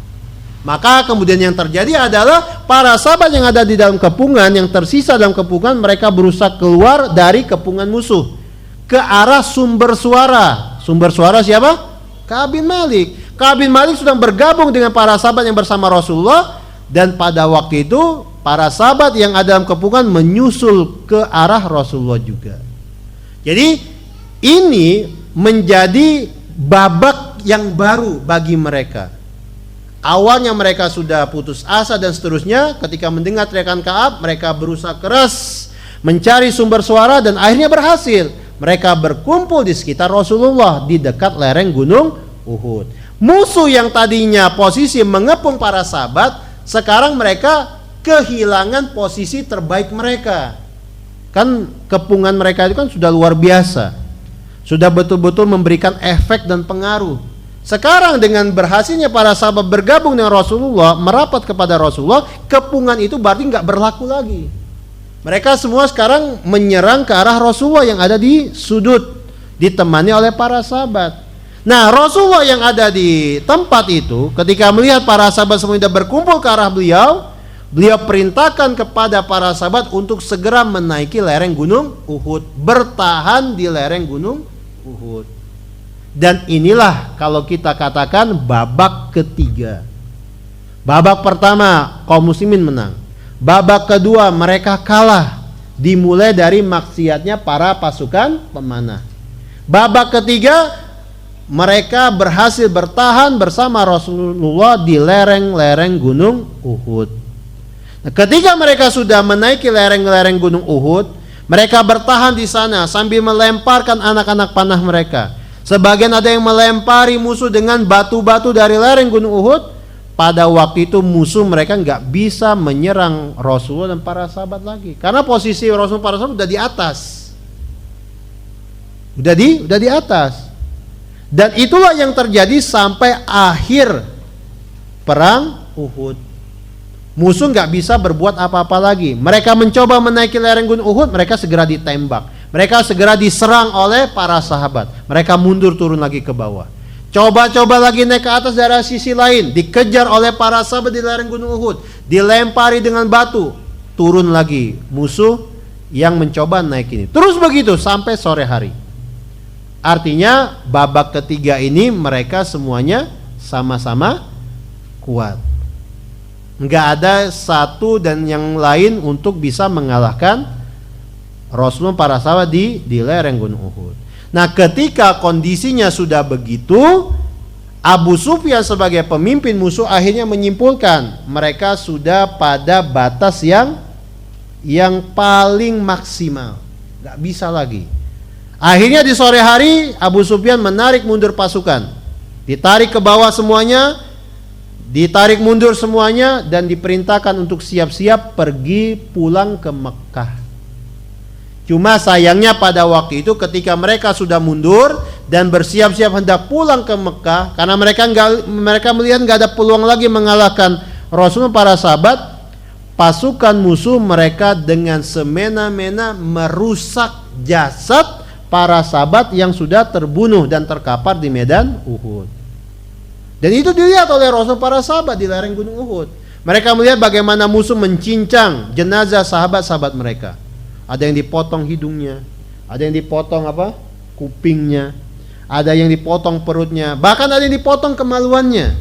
Maka kemudian yang terjadi adalah para sahabat yang ada di dalam kepungan, yang tersisa dalam kepungan, mereka berusaha keluar dari kepungan musuh ke arah sumber suara. Sumber suara siapa? Ka'ab bin Malik. Ka'ab bin Malik sedang bergabung dengan para sahabat yang bersama Rasulullah. Dan pada waktu itu para sahabat yang ada dalam kepungan menyusul ke arah Rasulullah juga. Jadi ini menjadi babak yang baru bagi mereka. Awalnya mereka sudah putus asa dan seterusnya. Ketika mendengar teriakan Ka'ab, mereka berusaha keras mencari sumber suara dan akhirnya berhasil. Mereka berkumpul di sekitar Rasulullah di dekat lereng gunung Uhud. Musuh yang tadinya posisi mengepung para sahabat, sekarang mereka kehilangan posisi terbaik mereka. Kan kepungan mereka itu kan sudah luar biasa, sudah betul-betul memberikan efek dan pengaruh. Sekarang dengan berhasilnya para sahabat bergabung dengan Rasulullah, merapat kepada Rasulullah, kepungan itu berarti nggak berlaku lagi. Mereka semua sekarang menyerang ke arah Rasulullah yang ada di sudut, ditemani oleh para sahabat. Nah, Rasulullah yang ada di tempat itu ketika melihat para sahabat semua sudah berkumpul ke arah beliau, beliau perintahkan kepada para sahabat untuk segera menaiki lereng gunung Uhud, bertahan di lereng gunung Uhud. Dan inilah kalau kita katakan babak ketiga. Babak pertama kaum muslimin menang. Babak kedua mereka kalah, dimulai dari maksiatnya para pasukan pemanah. Babak ketiga mereka berhasil bertahan bersama Rasulullah di lereng-lereng gunung Uhud. Nah, ketika mereka sudah menaiki lereng-lereng gunung Uhud, mereka bertahan di sana sambil melemparkan anak-anak panah mereka. Sebagian ada yang melempari musuh dengan batu-batu dari lereng gunung Uhud. pada waktu itu musuh mereka nggak bisa menyerang Rasulullah dan para sahabat lagi, karena posisi Rasulullah dan para sahabat udah di atas, udah di atas. Dan itulah yang terjadi sampai akhir perang Uhud. Musuh nggak bisa berbuat apa-apa lagi. Mereka mencoba menaiki lereng gunung Uhud, mereka segera ditembak. Mereka segera diserang oleh para sahabat. Mereka mundur turun lagi ke bawah. Coba-coba lagi naik ke atas dari sisi lain, dikejar oleh para sahabat di lereng gunung Uhud, dilempari dengan batu, turun lagi musuh yang mencoba naik ini. Terus begitu sampai sore hari. Artinya babak ketiga ini mereka semuanya sama-sama kuat. Nggak ada satu dan yang lain untuk bisa mengalahkan Rasulullah para sahabat di lereng gunung Uhud. Nah, ketika kondisinya sudah begitu, Abu Sufyan sebagai pemimpin musuh akhirnya menyimpulkan mereka sudah pada batas yang paling maksimal, nggak bisa lagi. Akhirnya di sore hari Abu Sufyan menarik mundur pasukan, ditarik ke bawah semuanya, ditarik mundur semuanya, dan diperintahkan untuk siap-siap pergi pulang ke Mekah. Cuma sayangnya pada waktu itu ketika mereka sudah mundur dan bersiap-siap hendak pulang ke Mekah, karena mereka melihat nggak ada peluang lagi mengalahkan Rasulullah para sahabat, pasukan musuh mereka dengan semena-mena merusak jasad para sahabat yang sudah terbunuh dan terkapar di medan Uhud. Dan itu dilihat oleh Rasul para sahabat di lereng gunung Uhud. Mereka melihat bagaimana musuh mencincang jenazah sahabat-sahabat mereka. Ada yang dipotong hidungnya, ada yang dipotong kupingnya, ada yang dipotong perutnya, bahkan ada yang dipotong kemaluannya.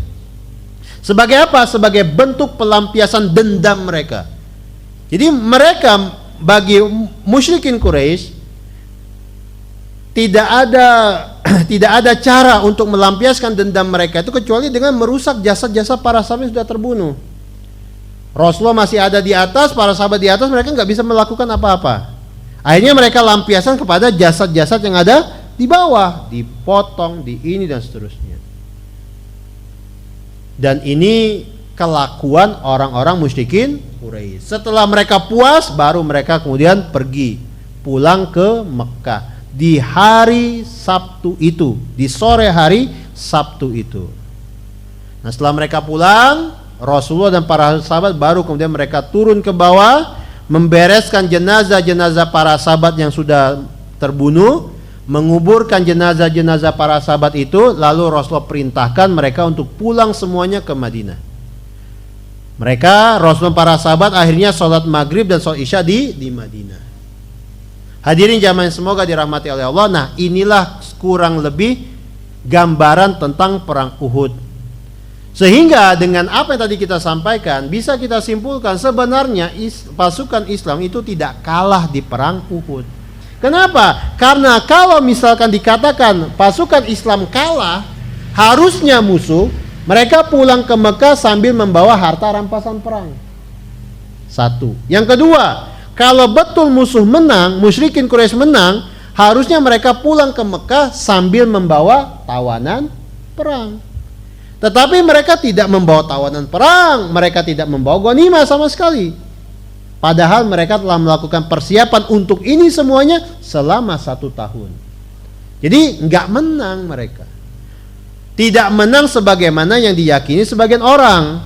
Sebagai apa? Sebagai bentuk pelampiasan dendam mereka. Jadi mereka, bagi musyrikin Quraisy, tidak ada cara untuk melampiaskan dendam mereka itu kecuali dengan merusak jasad-jasad para sahabat yang sudah terbunuh. Rasulullah masih ada di atas, para sahabat di atas, mereka nggak bisa melakukan apa-apa. Akhirnya mereka lampiaskan kepada jasad-jasad yang ada di bawah, dipotong, di ini dan seterusnya. Dan ini kelakuan orang-orang musyrikin Quraisy. Setelah mereka puas, baru mereka kemudian pergi pulang ke Mekah di hari Sabtu itu, di sore hari Sabtu itu. Nah, setelah mereka pulang, Rasulullah dan para sahabat baru kemudian mereka turun ke bawah, membereskan jenazah-jenazah para sahabat yang sudah terbunuh, menguburkan jenazah-jenazah para sahabat itu, lalu Rasulullah perintahkan mereka untuk pulang semuanya ke Madinah. Mereka, Rasulullah para sahabat akhirnya sholat maghrib dan sholat isya di Madinah. Hadirin jamaah semoga dirahmati oleh Allah. Nah, inilah kurang lebih gambaran tentang perang Uhud. Sehingga dengan apa yang tadi kita sampaikan, bisa kita simpulkan sebenarnya pasukan Islam itu tidak kalah di perang Uhud. Kenapa? Karena kalau misalkan dikatakan pasukan Islam kalah, harusnya musuh mereka pulang ke Mekah sambil membawa harta rampasan perang. Satu. Yang kedua, kalau betul musuh menang, musyrikin Quraisy menang, harusnya mereka pulang ke Mekah sambil membawa tawanan perang. Tetapi mereka tidak membawa tawanan perang, mereka tidak membawa ghanimah sama sekali. Padahal mereka telah melakukan persiapan untuk ini semuanya selama 1 tahun. Jadi nggak menang mereka. Tidak menang sebagaimana yang diyakini sebagian orang.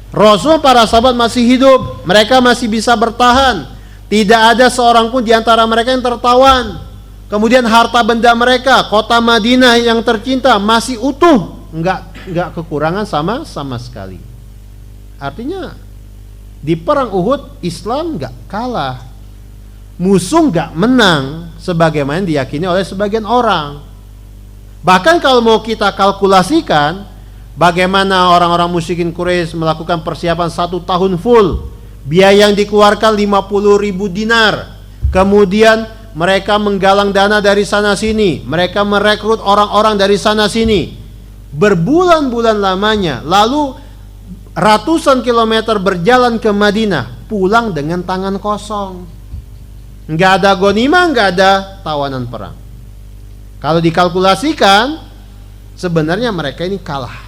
Rasul para sahabat masih hidup, mereka masih bisa bertahan. Tidak ada seorang pun di antara mereka yang tertawan. Kemudian harta benda mereka, kota Madinah yang tercinta masih utuh, nggak kekurangan sama sekali. Artinya di perang Uhud Islam nggak kalah, musuh nggak menang sebagaimana diyakini oleh sebagian orang. Bahkan kalau mau kita kalkulasikan bagaimana orang-orang musyrikin Quraisy melakukan persiapan 1 tahun full, biaya yang dikeluarkan 50.000 dinar, kemudian mereka menggalang dana dari sana sini, mereka merekrut orang-orang dari sana sini, berbulan-bulan lamanya, lalu ratusan kilometer berjalan ke Madinah, pulang dengan tangan kosong, nggak ada ghanimah, nggak ada tawanan perang. Kalau dikalkulasikan sebenarnya mereka ini kalah.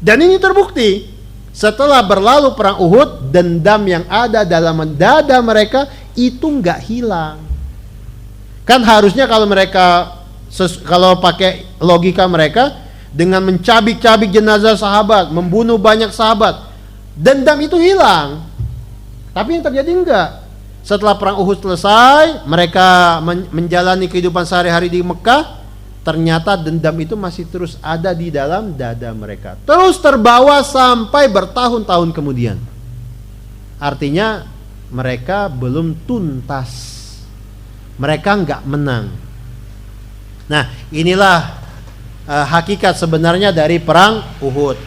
Dan ini terbukti. Setelah berlalu perang Uhud, dendam yang ada dalam dada mereka itu nggak hilang. Kan harusnya kalau mereka kalau pakai logika mereka, dengan mencabik-cabik jenazah sahabat, membunuh banyak sahabat, dendam itu hilang. Tapi yang terjadi enggak. Setelah perang Uhud selesai, mereka menjalani kehidupan sehari-hari di Mekah, ternyata dendam itu masih terus ada di dalam dada mereka. Terus terbawa sampai bertahun-tahun kemudian. Artinya mereka belum tuntas. Mereka enggak menang. Nah, inilah hakikat sebenarnya dari perang Uhud.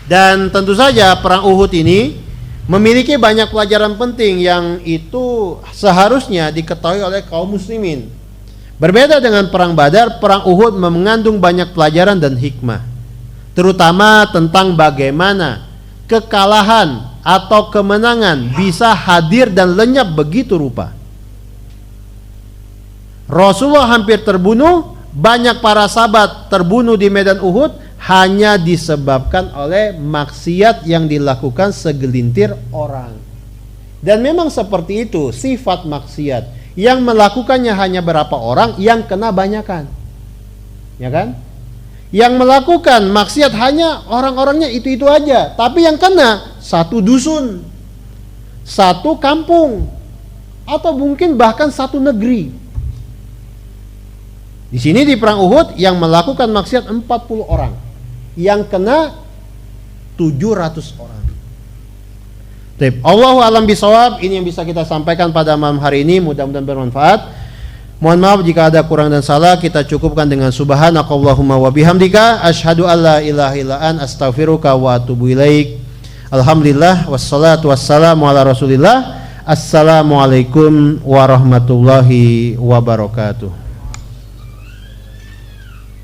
Dan tentu saja perang Uhud ini memiliki banyak pelajaran penting yang itu seharusnya diketahui oleh kaum muslimin. Berbeda dengan perang Badar, perang Uhud mengandung banyak pelajaran dan hikmah, terutama tentang bagaimana kekalahan atau kemenangan bisa hadir dan lenyap begitu rupa. Rasulullah hampir terbunuh, banyak para sahabat terbunuh di medan Uhud hanya disebabkan oleh maksiat yang dilakukan segelintir orang. Dan memang seperti itu sifat maksiat. Yang melakukannya hanya berapa orang, yang kena banyakan. Ya kan? Yang melakukan maksiat hanya orang-orangnya itu-itu aja, tapi yang kena satu dusun, satu kampung, atau mungkin bahkan satu negeri. Di sini di perang Uhud yang melakukan maksiat 40 orang, yang kena 700 orang. Allahu a'lam bishawab. Ini yang bisa kita sampaikan pada malam hari ini, mudah-mudahan bermanfaat. Mohon maaf jika ada kurang dan salah. Kita cukupkan dengan subhanakallahumma wa bihamdika asyhadu alla ilaha illa anta astaghfiruka wa atubu ilaik. Alhamdulillah wassalatu wassalamu ala Rasulillah. Assalamualaikum warahmatullahi wabarakatuh.